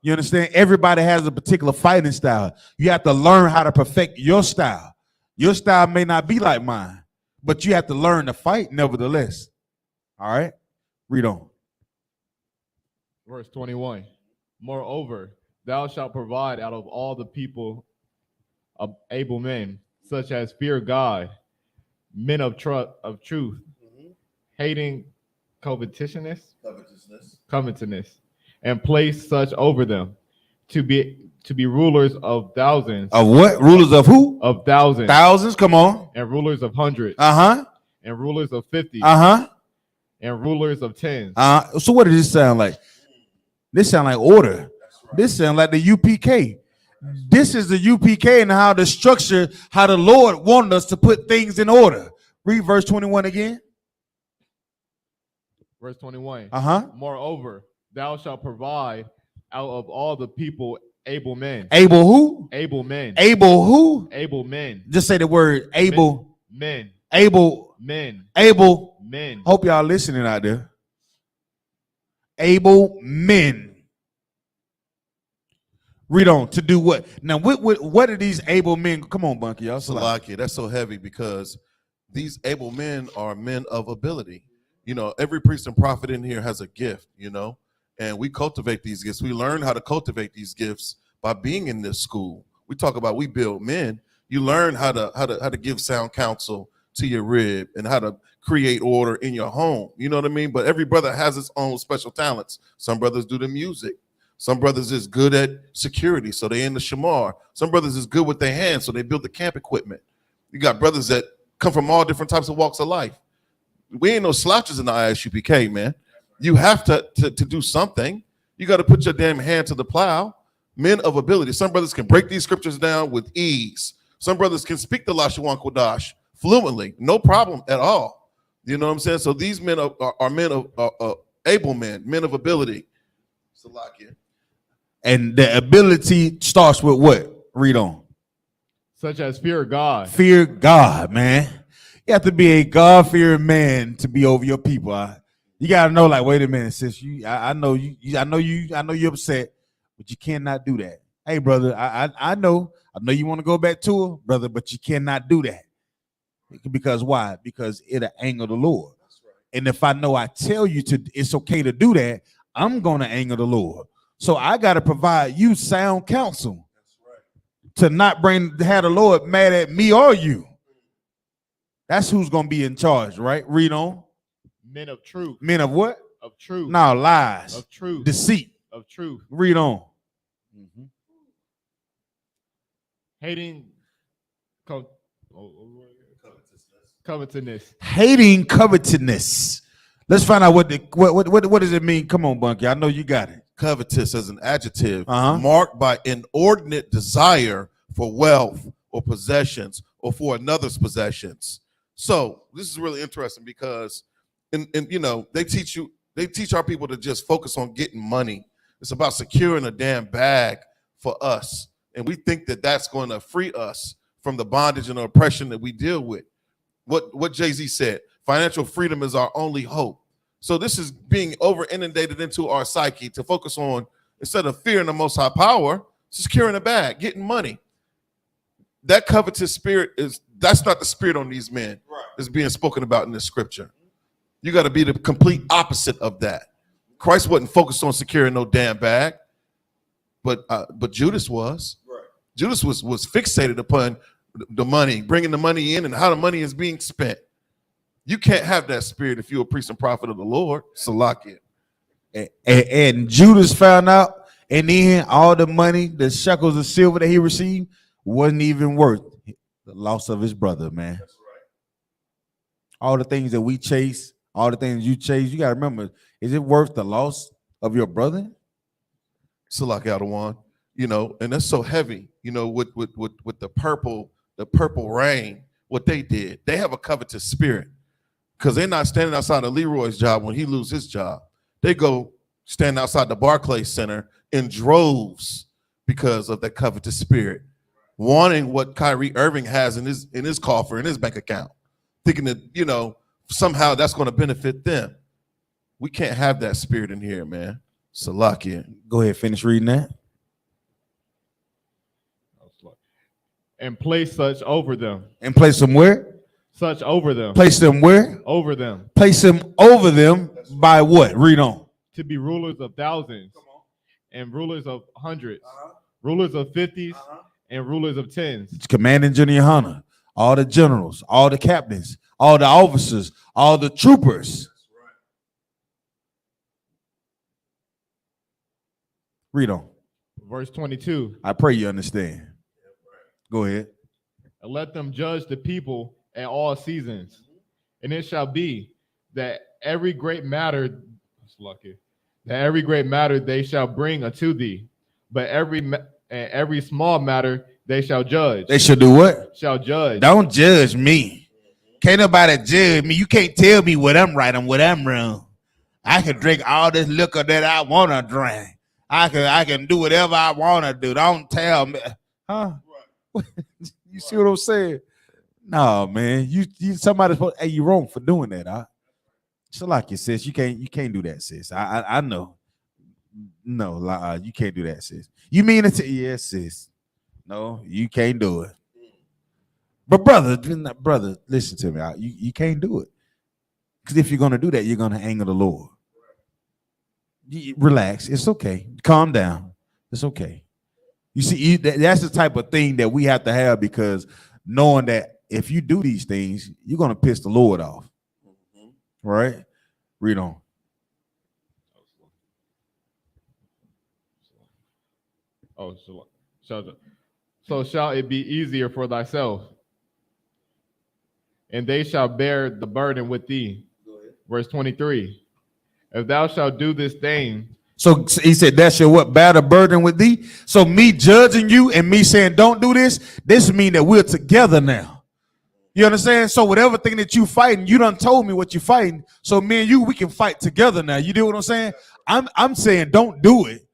You understand? Everybody has a particular fighting style. You have to learn how to perfect your style. Your style may not be like mine, but you have to learn to fight nevertheless. All right? Read on. Verse 21. Moreover, thou shalt provide out of all the people of able men, such as fear God, men of truth, hating covetousness, and place such over them to be rulers of thousands. Of what? Rulers of who? Of thousands. Thousands, come on. And rulers of hundreds. Uh-huh. And rulers of 50. Uh-huh. And rulers of 10. So what does this sound like? This sound like order. This sound like the UPK. This is the UPK and how the structure, how the Lord wanted us to put things in order. Read verse 21 again. Verse 21. Uh-huh. Moreover, thou shalt provide out of all the people able men. Able who? Able men. Able who? Able men. Just say the word able. Men. Able. Men. Able. Men. Hope y'all listening out there. Able men. Read on. To do what? Now, what are these able men? Come on, Bunky. Y'all. Salakia, that's so heavy because these able men are men of ability. You know, every priest and prophet in here has a gift, you know, and we cultivate these gifts. We learn how to cultivate these gifts by being in this school. We talk about we build men. You learn how to give sound counsel to your rib and how to create order in your home. You know what I mean? But every brother has his own special talents. Some brothers do the music. Some brothers is good at security, so they in the shamar. Some brothers is good with their hands, so they build the camp equipment. You got brothers that come from all different types of walks of life. We ain't no slouches in the I.S.U.P.K, man. You have to do something. You got to put your damn hand to the plow. Men of ability. Some brothers can break these scriptures down with ease. Some brothers can speak the Lashawan Kodash fluently, no problem at all. You know what I'm saying? So these men are men of able men of ability. Salakia. And the ability starts with what? Read on. Such as fear God. Fear God, man. You have to be a God-fearing man to be over your people. You gotta know, like, wait a minute, sis. I know you're upset, but you cannot do that. Hey, brother, I know you want to go back to her, brother, but you cannot do that. Because why? Because it'll anger the Lord. Right. And if I know I tell you it's okay to do that, I'm gonna anger the Lord. So I gotta provide you sound counsel. That's right. To not have the Lord mad at me or you. That's who's gonna be in charge, right? Read on. Men of truth. Men of what? Of truth. No, lies. Of truth. Deceit. Of truth. Read on. Mm-hmm. Hating covetousness. Hating covetousness. Let's find out what does it mean? Come on, Bunky. I know you got it. Covetous as an adjective, marked by inordinate desire for wealth or possessions or for another's possessions. So this is really interesting because you know, they teach our people to just focus on getting money. It's about securing a damn bag for us. And we think that that's going to free us from the bondage and the oppression that we deal with. What Jay-Z said, financial freedom is our only hope. So this is being over inundated into our psyche to focus on, instead of fearing the most high power, securing a bag, getting money. That covetous spirit that's not the spirit on these men that's being spoken about in this scripture. You got to be the complete opposite of that. Christ wasn't focused on securing no damn bag, but Judas was. Right. Judas was fixated upon the money, bringing the money in and how the money is being spent. You can't have that spirit if you're a priest and prophet of the Lord. Salakia. And Judas found out, and then all the money, the shekels of silver that he received, wasn't even worth the loss of his brother, man. That's right. All the things that we chase, all the things you chase, you got to remember, is it worth the loss of your brother? Salakia Adawan, you know, and that's so heavy, you know, with the purple rain, what they did. They have a covetous spirit. Because they're not standing outside of Leroy's job when he loses his job. They go stand outside the Barclays Center in droves because of that covetous spirit, wanting what Kyrie Irving has in his coffer, in his bank account, thinking that, you know, somehow that's going to benefit them. We can't have that spirit in here, man. Salakia. Go ahead, finish reading that. And place such over them. And place them where? Such over them. Place them where? Over them. Place them over them by what? Read on. To be rulers of thousands and rulers of hundreds, rulers of 50s and rulers of 10s. It's commanding General YAHANNA, all the generals, all the captains, all the officers, all the troopers. Read on. Verse 22. I pray you understand. Go ahead. And let them judge the people at all seasons. And it shall be that every great matter they shall bring unto thee, but every small matter they shall judge. They shall do what? Shall judge. Don't judge me. Can't nobody judge me. You can't tell me what I'm right and what I'm wrong. I can drink all this liquor that I want to drink. I can do whatever I want to do. Don't tell me. Huh? You see what I'm saying? No, man. You somebody's supposed, hey, you wrong for doing that, huh? So like you sis, you can't do that, sis. I know. No, you can't do that, sis. You mean it? Yes, sis. No, you can't do it. But brother, listen to me. You can't do it. Because if you're gonna do that, you're gonna anger the Lord. Relax. It's okay. Calm down. It's okay. You see, that's the type of thing that we have to have, because knowing that if you do these things, you're gonna piss the Lord off. Right? Read on. So shall it be easier for thyself, and they shall bear the burden with thee. Verse 23. If thou shalt do this thing. So he said, that shall what? Bear the burden with thee. So me judging you and me saying don't do this means that we're together now. You understand? So whatever thing that you fighting, you done told me what you fighting. So me and you, we can fight together now. You do what I'm saying? I'm saying don't do it.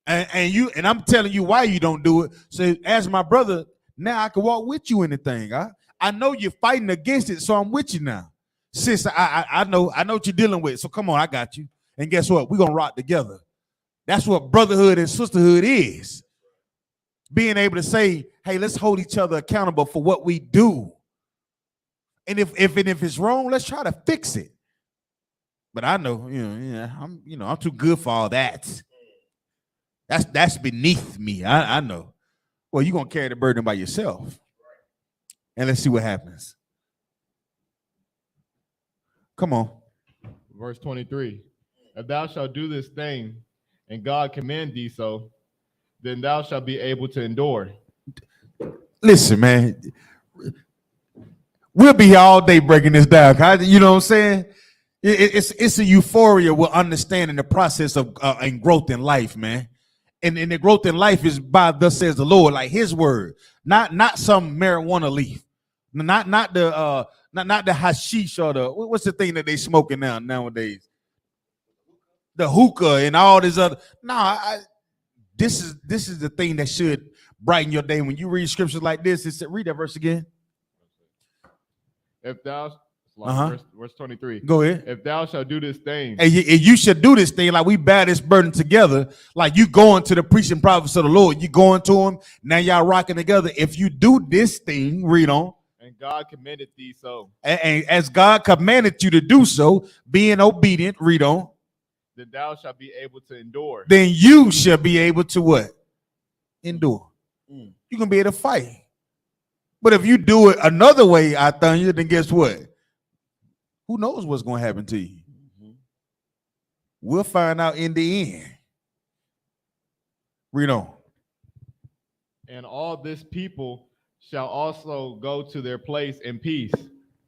And I'm telling you why you don't do it. So as my brother, now I can walk with you in the thing. I know you're fighting against it, so I'm with you now. Sis, I know what you're dealing with. So come on, I got you. And guess what? We're gonna rock together. That's what brotherhood and sisterhood is. Being able to say, hey, let's hold each other accountable for what we do. And if it's wrong, let's try to fix it. But I know, I'm too good for all that. That's beneath me. I know. Well, you're gonna carry the burden by yourself. And let's see what happens. Come on. Verse 23. If thou shalt do this thing, and God command thee so, then thou shalt be able to endure. Listen, man. We'll be here all day breaking this down. You know what I'm saying? It's a euphoria with understanding the process of and growth in life, man. And the growth in life is by thus says the Lord, like his word, not some marijuana leaf, not the hashish or the what's the thing that they smoking nowadays, the hookah and all this other. This is the thing that should brighten your day. When you read scriptures like this, it said, read that verse again. If thou, verse 23. Go ahead. If thou shalt do this thing. And you should do this thing like we bear this burden together. Like you going to the preaching prophets of the Lord. You going to them. Now y'all rocking together. If you do this thing, read on. And God commanded thee so. And as God commanded you to do so, being obedient, read on. Then thou shalt be able to endure. Then you shall be able to what? Endure. You're going to be able to fight. But if you do it another way, I tell you, then guess what? Who knows what's going to happen to you? We'll find out in the end. Read on. And all this people shall also go to their place in peace.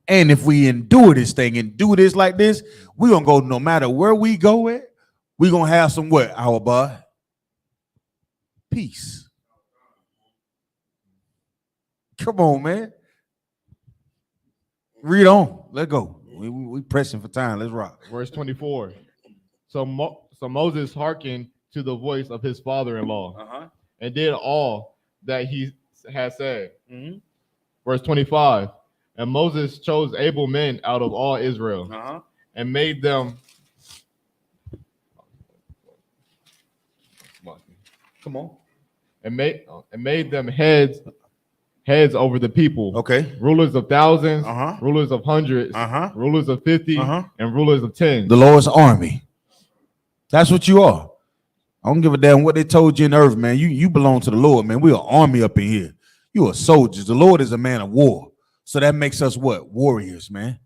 And if we endure this thing and do this like this, we're going to go no matter where we go at, we're going to have some what, our boy? Peace. Come on, man. Read on. Let's go. We pressing for time. Let's rock. Verse 24. So Moses hearkened to the voice of his father-in-law and did all that he had said. Verse 25. And Moses chose able men out of all Israel and made them. Come on. And made them heads over the people. Okay. Rulers of thousands, rulers of hundreds, rulers of 50, and rulers of 10. The Lord's army. That's what you are. I don't give a damn what they told you in earth, man. You belong to the Lord, man. We're an army up in here. You are soldiers. The Lord is a man of war. So that makes us what? Warriors, man.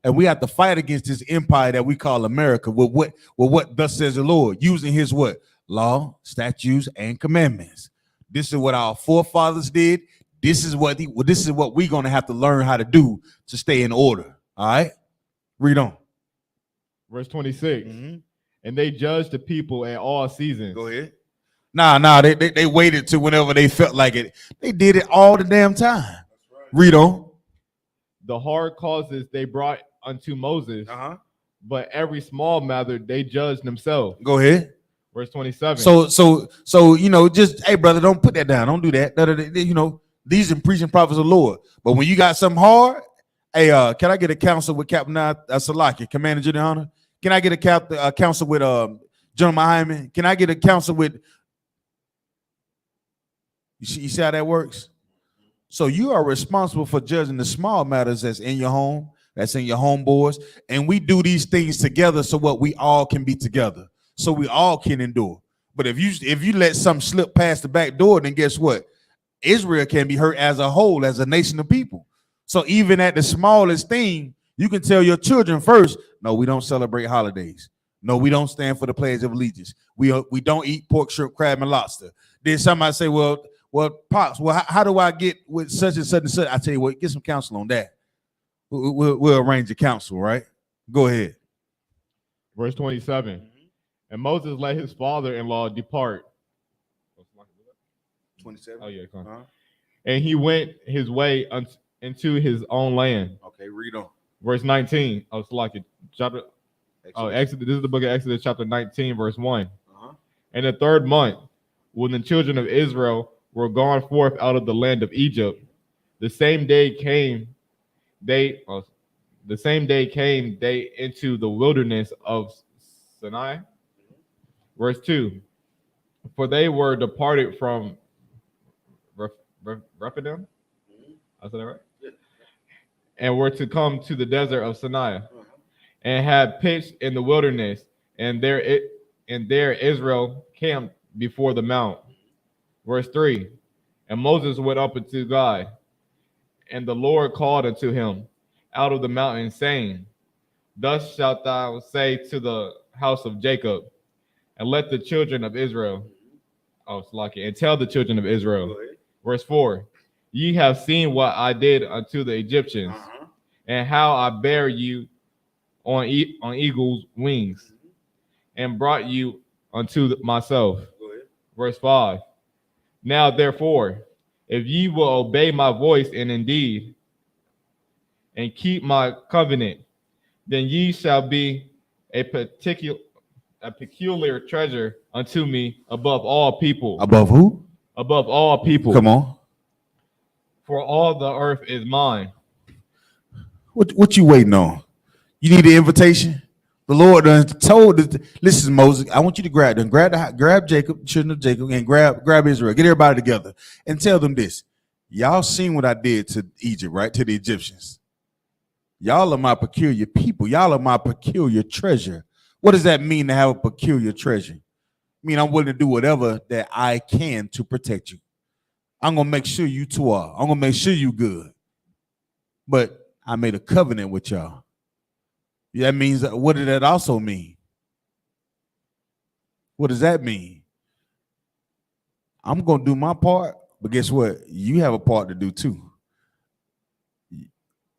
And we have to fight against this empire that we call America with what thus says the Lord, using his what? law, statutes, and commandments. This is what our forefathers did. This is what we're going to have to learn how to do to stay in order. All right? Read on. Verse 26. And they judged the people at all seasons. Go ahead. Nah, they waited to whenever they felt like it. They did it all the damn time. Right. Read on. The hard causes they brought unto Moses, but every small matter they judged themselves. Go ahead. Verse 27. So you know, just hey brother, don't put that down. Don't do that. You know, these are preaching prophets of the Lord. But when you got something hard, hey, can I get a counsel with Captain Salaki, Commander General Honor? Can I get a counsel with General Hyman? Can I get a counsel with? You see how that works? So you are responsible for judging the small matters that's in your home, that's in your home boards, and we do these things together so what we all can be together, so we all can endure. But if you let something slip past the back door, then guess what? Israel can be hurt as a whole, as a nation of people. So even at the smallest thing, you can tell your children first, no, we don't celebrate holidays. No, we don't stand for the Pledge of Allegiance. We don't eat pork, shrimp, crab, and lobster. Then somebody say, well, Pops, how do I get with such and such and such? I tell you what, get some counsel on that. We'll arrange a counsel, right? Go ahead. Verse 27. And Moses let his father-in-law depart. 27. Oh, yeah, come on. And he went his way into his own land. Okay, read on. Verse 19. Oh, it's like it. Chapter. Oh, Exodus. This is the book of Exodus, chapter 19, verse 1. In the 3rd month, when the children of Israel were gone forth out of the land of Egypt, the same day came they into the wilderness of Sinai. Verse 2. For they were departed from Rephidim. I said that right? And were to come to the desert of Sinai, and had pitched in the wilderness, and there Israel camped before the mount. Verse 3. And Moses went up unto God, and the Lord called unto him out of the mountain, saying, Thus shalt thou say to the house of Jacob, and let the children of Israel, and tell the children of Israel. Verse 4. Ye have seen what I did unto the Egyptians, and how I bare you on eagle's wings, and brought you unto myself. Verse 5. Now therefore, if ye will obey my voice and indeed, and keep my covenant, then ye shall be a peculiar treasure unto me above all people. Above who? Above all people. Come on. For all the earth is mine. What you waiting on? You need the invitation? The Lord told us, listen, Moses, I want you to grab them. Grab Jacob, children of Jacob, and grab Israel. Get everybody together and tell them this. Y'all seen what I did to Egypt, right? To the Egyptians. Y'all are my peculiar people. Y'all are my peculiar treasure. What does that mean to have a peculiar treasure? I mean, I'm willing to do whatever that I can to protect you. I'm going to make sure you two are. I'm going to make sure you good. But I made a covenant with y'all. That means, what did that also mean? What does that mean? I'm going to do my part, but guess what? You have a part to do too.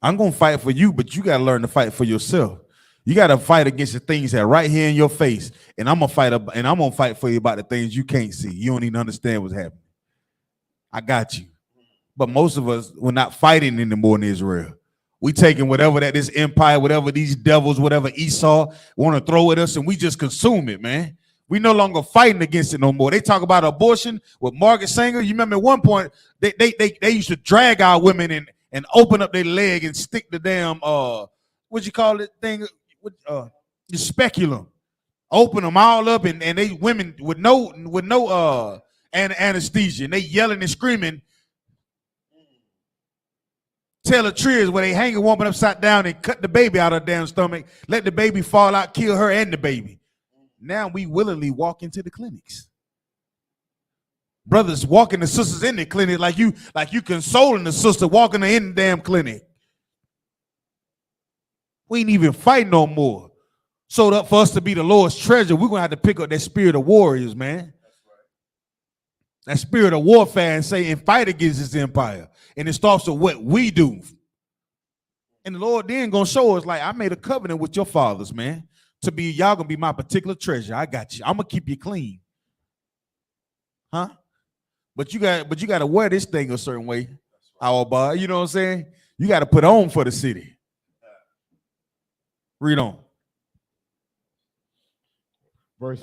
I'm going to fight for you, but you got to learn to fight for yourself. You got to fight against the things that are right here in your face, and I'm going to fight for you about the things you can't see. You don't even understand what's happening. I got you. But most of us, we're not fighting anymore in Israel. We taking whatever that this empire, whatever these devils, whatever Esau want to throw at us, and we just consume it, man. We no longer fighting against it no more. They talk about abortion with Margaret Sanger. You remember at one point they used to drag our women and open up their leg and stick the damn what you call it thing, the speculum. Open them all up and they women with no anesthesia, and they yelling and screaming. Tell a Triz where they hang a woman upside down and cut the baby out of her damn stomach, let the baby fall out, kill her and the baby. Now we willingly walk into the clinics. Brothers walking the sisters in the clinic like you consoling the sister walking her in the damn clinic. We ain't even fighting no more. So that for us to be the Lord's treasure, we're going to have to pick up that spirit of warriors, man. That spirit of warfare and say, and fight against this empire. And it starts with what we do. And the Lord then going to show us, like, I made a covenant with your fathers, man, to be, y'all going to be my particular treasure. I got you. I'm going to keep you clean. Huh? But you got to wear this thing a certain way. Our boy, you know what I'm saying? You got to put on for the city. Read on. Verse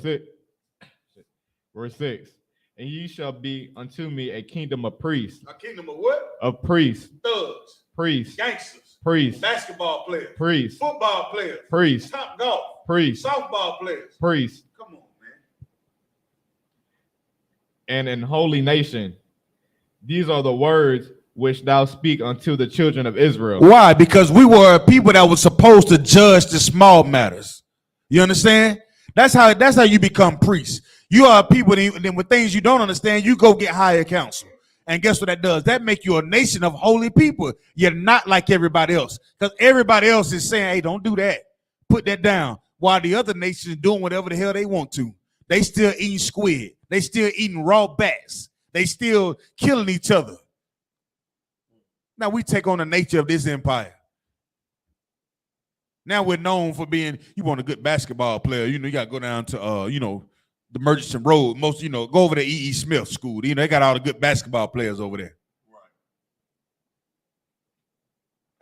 6. And ye shall be unto me a kingdom of priests. A kingdom of what? Of priests. Thugs. Priests. Gangsters. Priests. Basketball players. Priests. Football players. Priests. Top golf. Priests. Softball players. Priests. Come on, man. And an holy nation. These are the words which thou speak unto the children of Israel. Why? Because we were a people that was supposed to judge the small matters. You understand? That's how you become priests. You are people, and then with things you don't understand, you go get higher counsel. And guess what that does? That make you a nation of holy people. You're not like everybody else. Because everybody else is saying, hey, don't do that. Put that down. While the other nations doing whatever the hell they want to. They still eating squid. They still eating raw bats. They still killing each other. Now we take on the nature of this empire. Now we're known for being, you want a good basketball player, you got to go down to, the Murchison Road. Go over to E.E. Smith School. They got all the good basketball players over there. Right.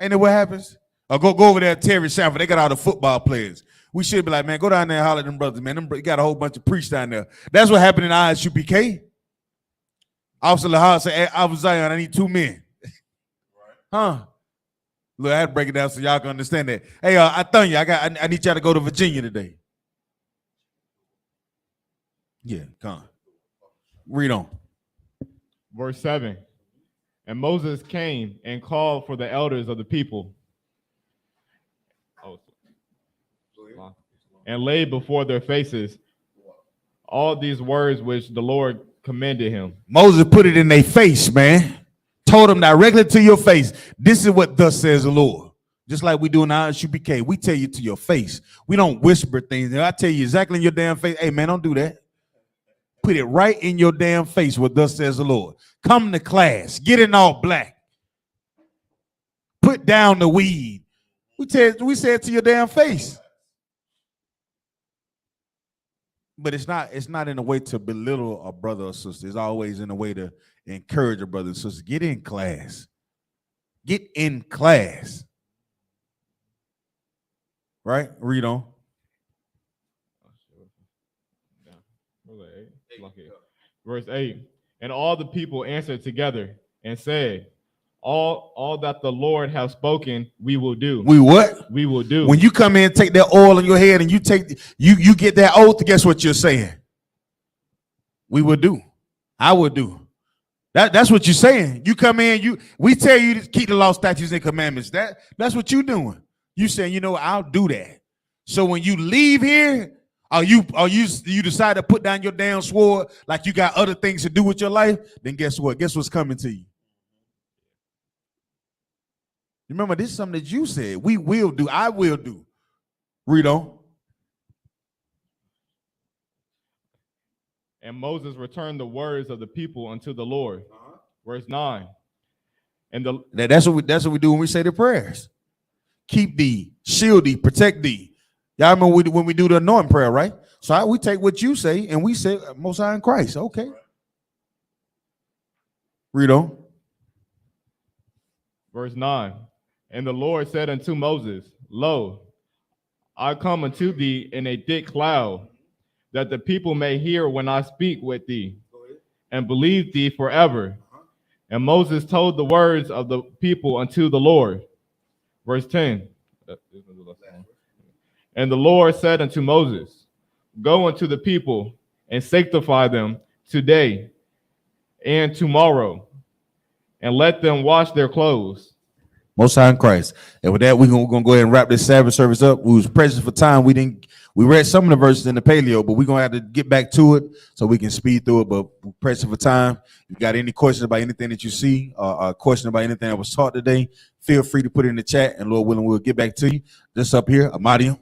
Ain't that what happens? Or go over there to Terry Sanford. They got all the football players. We should be like, man, go down there and holler at them brothers, man. You got a whole bunch of priests down there. That's what happened in I.S.U.P.K. Officer Lahar said, hey, Officer Zion, I need 2 men. Huh? Look, I had to break it down so y'all can understand that. Hey, I thank you. I need y'all to go to Virginia today. Yeah, come on. Read on. Verse 7. And Moses came and called for the elders of the people. And laid before their faces all these words which the Lord commanded him. Moses put it in their face, man. Told them directly to your face. This is what thus says the Lord. Just like we do in I.S.U.P.K. We tell you to your face. We don't whisper things. I tell you exactly in your damn face. Hey, man, don't do that. Put it right in your damn face what thus says the Lord. Come to class. Get in all black. Put down the weed. We say it to your damn face. But it's not in a way to belittle a brother or sister. It's always in a way to encourage a brother and sister. Get in class. Get in class. Right? Read on. Verse 8. And all the people answered together and said, all that the Lord has spoken, we will do. We what? We will do. When you come in and take that oil in your head and you get that oath, guess what you're saying? We will do. I will do. That's what you're saying. You come in, we tell you to keep the law, statutes, and commandments. That's what you're doing. You saying, I'll do that. So when you leave here, you decide to put down your damn sword like you got other things to do with your life, then guess what? Guess what's coming to you? Remember, this is something that you said. We will do. I will do. Read on. And Moses returned the words of the people unto the Lord. Verse 9. And that's what we do when we say the prayers. Keep thee, shield thee, protect thee. Y'all remember when we do the anointing prayer, right? So we take what you say and we say Most High in Christ. Okay. Read on. Verse 9. And the Lord said unto Moses, Lo, I come unto thee in a thick cloud, that the people may hear when I speak with thee, and believe thee forever. And Moses told the words of the people unto the Lord. Verse 10. And the Lord said unto Moses, Go unto the people and sanctify them today and tomorrow, and let them wash their clothes. Most High in Christ. And with that, we're gonna go ahead and wrap this Sabbath service up. We was pressed for time. We read some of the verses in the paleo, but we're gonna have to get back to it so we can speed through it. But we're pressed for time. If you got any questions about anything that you see, or a question about anything that was taught today, feel free to put it in the chat, and Lord willing, we'll get back to you. This up here, Amadio.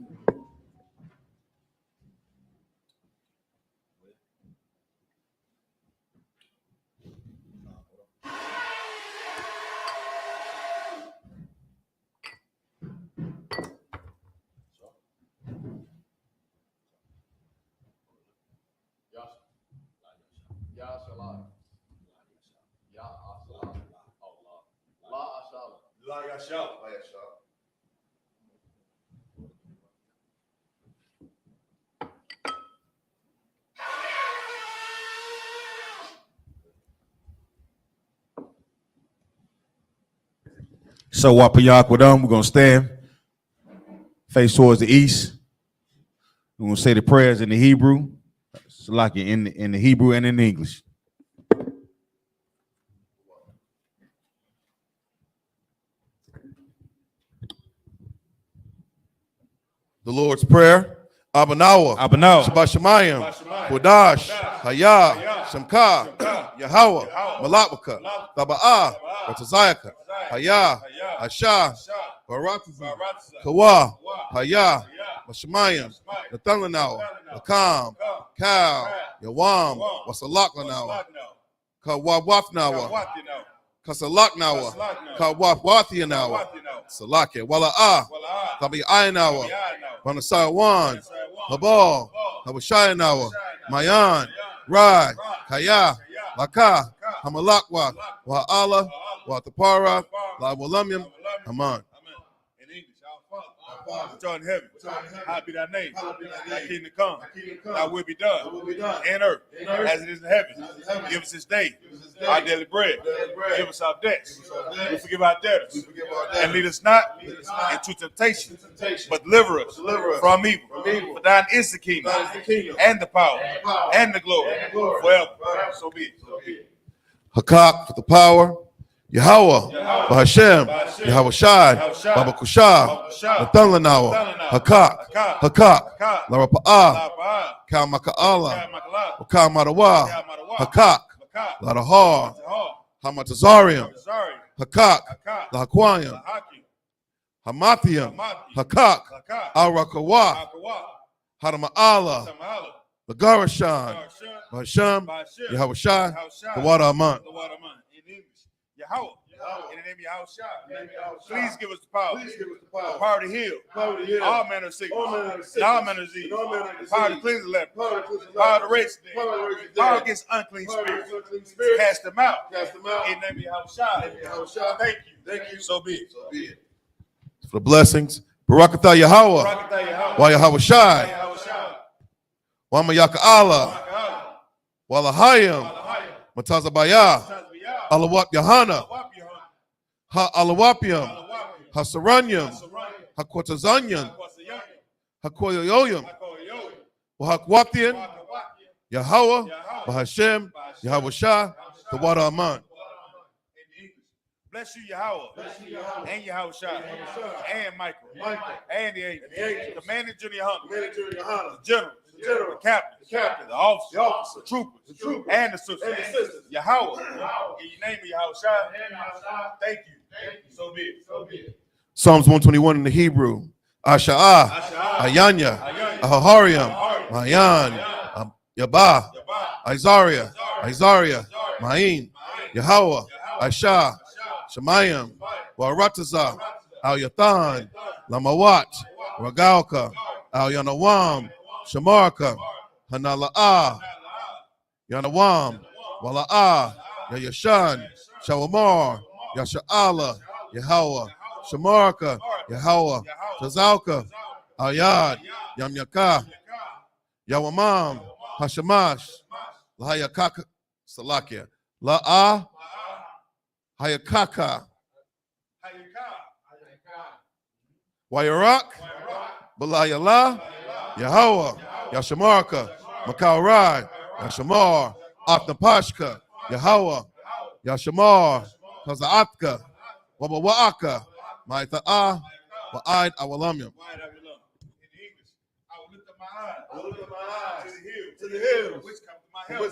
So Wapayak with them, we're gonna stand, face towards the east. We're gonna say the prayers in the Hebrew, Salaki in the Hebrew and in the English. The Lord's Prayer. Abanawa. Shabbat Shemayim. Kodash. Hayah. Shemka. Yahweh. Malakbaka. Taba'ah. Ratazayaka. Hayah. Asha. Baratiza. Kawa. Hayah. Mashemayim. Nathalanawa. Lakam. Kal. Yawam. Wasalakanawa. Kawawafnawa. Kasalaknawa. Kawafwathianawa. Salake. Wala'ah. Tabi Ayanawa. Manasawan. Habal. Habashayanawa. Mayan. Rai. Kaya. Laka. Hamalakwa. Wa'ala. Watapara. La Walamyam. Haman. Which art in heaven, hallowed be thy name. Thy kingdom come, thy will be done in earth as it is in heaven. Give us this day our daily bread. Give us our debts. We forgive our debtors. And lead us not into temptation, but deliver us from evil. For thine is the kingdom, and the power, and the glory, forever. So be it. Hakak for the power. Yahweh, Bahashem, Yahweh Shai, Baba Kushah, Nathalanawa, Hakak, Larapa'ah, Kal Maka'ala, Kal Madawa, Hakak, Ladahar, Hamatazarium, Hakak, Lahaquayim, Hamathium, Hakak, Al-Rakawa, Hadama'ala, Lagarashan, Bahashem, Yahweh Shai, the water Aman. Yahweh, in the name of Yahweh, please give us the power. The power to heal all manner of sickness, and all manner of disease. The power to cleanse the leper, the power to raise the dead, power against unclean spirits. Cast them out. In the name of Yahweh. Thank you. So be it. For the blessings, Barakatah Yahweh, Wa Yahweh Shai, Wa Mayaka Allah, Wa Lahayim, Matazabaya. Alawap Yahanna, Ha Alawapium, Ha Saranyam, Ha Quatazanyan, Ha Koyoyam, Wa Hakwatian, Yahweh, Bahashem, Yahweh Shah, the water Aman. Bless you, Yahweh, and Yahweh Shai, and Michael, and the angels, the man in Junior Hunger, the general, the captain, the officer, the troopers, and the sisters. Yahweh, in your name of Yahweh Shai, thank you. So be it. Psalms 121 in the Hebrew. Asha'ah, Ayanya, Ahahariam, Mayan, Yabah, Isaiah, Ma'in, Yahweh, Aisha, Shemayim, Warataza, Al Yathan, Lamawat, Ragalka, Al Yanawam, Shamarka, Hanala'ah, Yanawam, Wala'ah, Yayashan, Shawamar, Yasha'ala, Yahweh, Shamarka, Yahweh, Tazalka, Ayad, Yamyaka, Yawamam, Hashamash, Lahayakaka, Salakia, La'ah, Hayakaka, Wayarak, Balayala, Yahweh, Yashamarka, Makaurai, Yashamar, Atnapashka, Yahweh, Yashamar, Kazaatka, Wabawaka, Maita'ah, Wa'id Awalamyam. I will lift up my eyes to the hills, which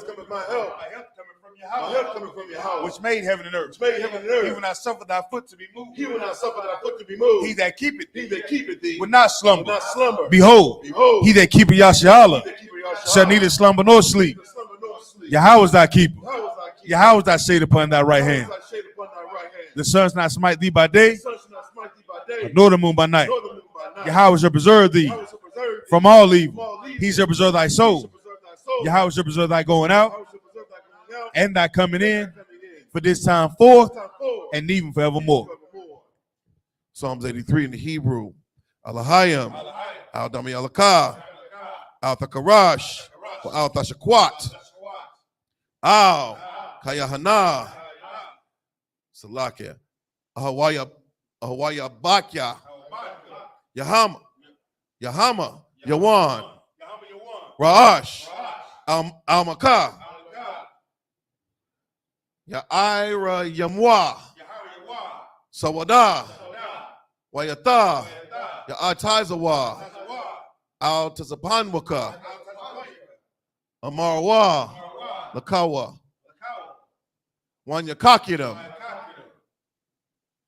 cometh my help. My help coming from Yahweh, which made heaven and earth. He will not suffer thy foot to be moved. He that keepeth thee will not slumber. Behold, he that keepeth Yashala shall neither slumber nor sleep. Yahweh is thy keeper. Yahweh is thy shade upon thy right hand. The sun shall not smite thee by day, nor the moon by night. Yahweh shall preserve thee from all evil. He shall preserve thy soul. Yahweh shall preserve thy going out and thy coming in for this time forth and even forevermore. Psalms 83 in the Hebrew. Alahayim, Al Dami Alaka, Al Takarash, Al Tashakwat, Al Kayahana, Salakia, Ahawaya Bakya, Yahama, Yawan, Ra'ash, Al Makah, Ya'ira Yamwa, Sawada, Wayata, Ya'ataizawa, Al Tazapanwaka, Amarwa, Lakawa, Wanyakakidam,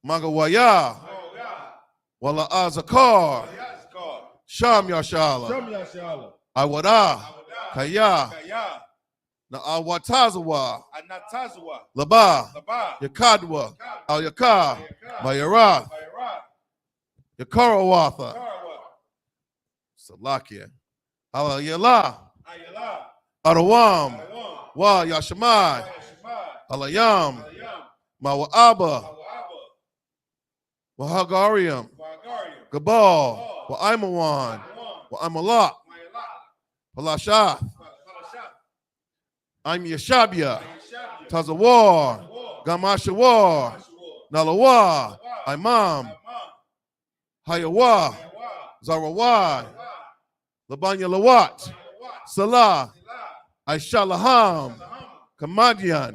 Magawaya, Wala Azakar, Sham Yashala, Awada, Kaya, Na'awatazawa, Laba, Yakadwa, Al Yaka, Mayara, Yakarawatha, Salakia, Al Yala, Arawam, Wa Yashamai, Alayam, Mawa'aba, Wahagariam, Gabal, Wa'aimawan, Wa'amalak, Palashath, I'm Yashabia, Tazawar, Gamashawar, Nalawa, Imam, Hayawa, Zarawai, Labanya Lawat, Salah, Aishalaham, Kamadian,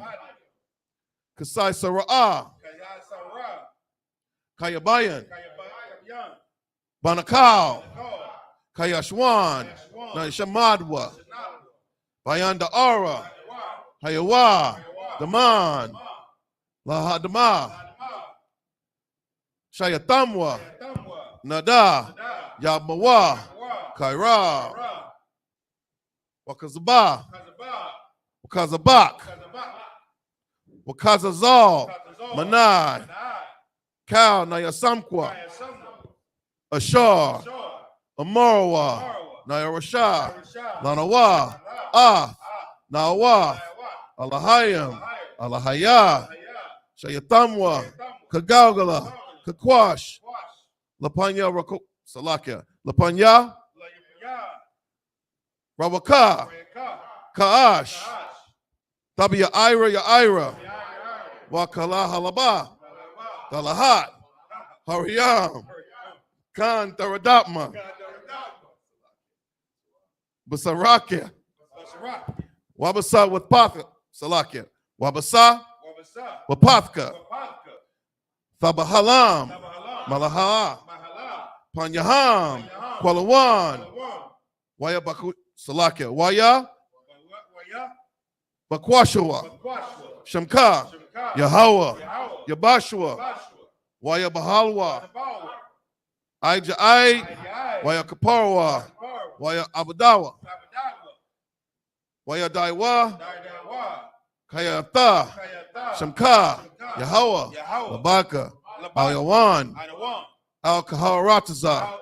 Kasai Sara'ah, Kayabayan, Banakal, Kayashwan, Naishamadwa, Bayanda Ara, Hayawa, Daman, Lahadama, Shayatamwa, Nada, Yabmawa, Kaira, Wakazaba, Wakazabak, Wakazazal, Manai, Kal Nayasamkwa, Ashar, Amarwa, Nayarasha, Lanawa, Nawa, Alahayam, Alahaya, Shayatamwa, Kagalgala, Kakwash, Lapanya Salakia, Lapanya, Rawaka, Kaash, Tabia Ira, Wakala Halaba, Galahat, Hariyam, Khan Taradatma, Basarakia, Wabasa with Pathka, Salakia, Wabasa, Wapathka, Thabahalam, Malaha, Panyaham, Kualawan, Waya Baku, Salakia, Waya, Bakwashua, Shamka, Yahawa, Yabashua, Waya Bahalwa, Ijai, Waya Kaparwa, Waya Abadawa, Waya Daiwa, Kayata, Shamka, Yahawa, Labaka, Al-Yawan, Al-Kaharataza.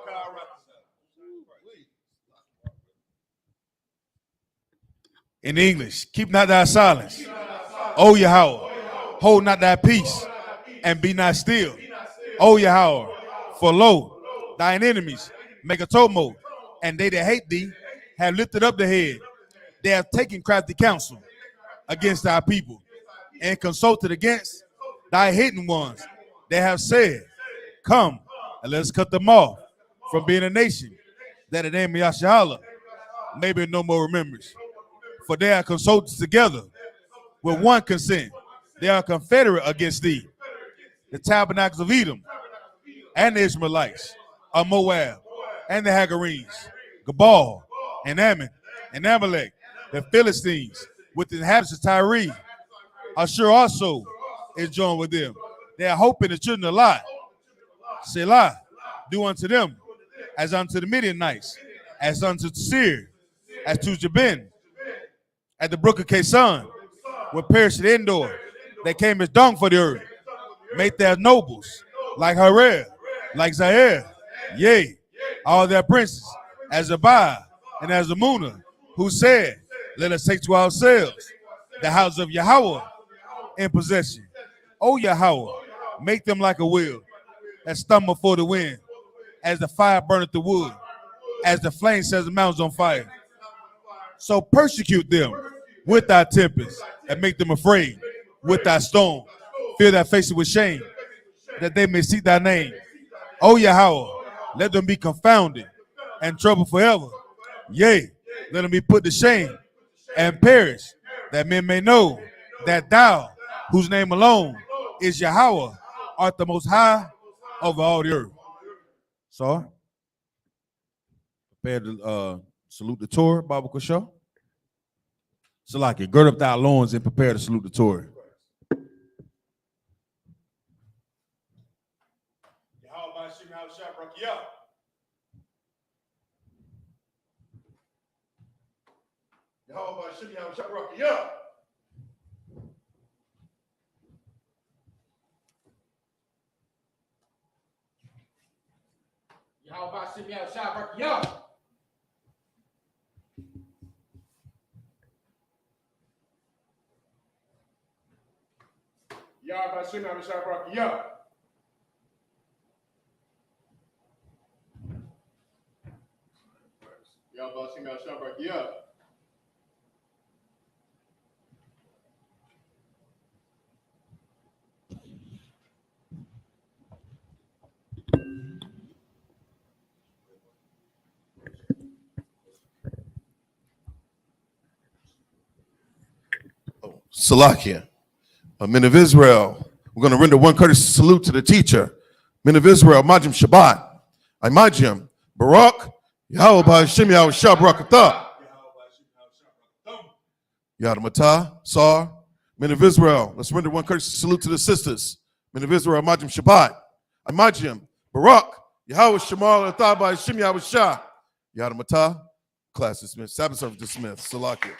In English, keep not thy silence, O Yahweh, hold not thy peace, and be not still, O Yahweh, for lo, thine enemies make a tumult, and they that hate thee have lifted up the head. They have taken crafty counsel against thy people, and consulted against thy hidden ones. They have said, come, and let us cut them off from being a nation, that the name of Yashala may be no more remembrance. For they are consulted together with one consent. They are confederate against thee. The tabernacles of Edom, and the Israelites, of Moab, and the Hagarenes, Gabal, and Ammon, and Amalek, the Philistines, with the inhabitants of Tyre. Ashur also is joined with them. They are hoping the children of Lot. Selah, do unto them as unto the Midianites, as unto Seir, as to Jabin, at the brook of Kason, where perished the Endor. They came as dung for the earth. Make their nobles like Harel, like Zaire, yea, all their princes, as Abiah and as Amunah, who said, let us take to ourselves the house of Yahweh in possession. O Yahweh, make them like a will. that stumble for the wind, as the fire burneth the wood, as the flame sets the mountains on fire. So persecute them with thy tempest, and make them afraid with thy storm. Fill their faces with shame, that they may seek thy name. O Yahweh, let them be confounded and troubled forever. Yea, let them be put to shame and perish, that men may know that thou, whose name alone is Yahweh, art the most high over all the earth. So, prepare to salute the Torah, Bible Kusho. Salaki, gird up thy loins and prepare to salute the Torah. Salakia, men of Israel, we're going to render one courteous salute to the teacher. Men of Israel, Majim Shabbat, Imajim, Barak, Yahweh Ba'Hashem Yahweh Shah Barakatah, Yadamata, Sar. Men of Israel, let's render one courteous salute to the sisters. Men of Israel, Majim Shabbat, Imajim, Barak, Yahweh Shemal Atah Ba'Hashem Yahweh Shah, Yadamata. Class dismissed. Sabbath service dismissed. Salakia.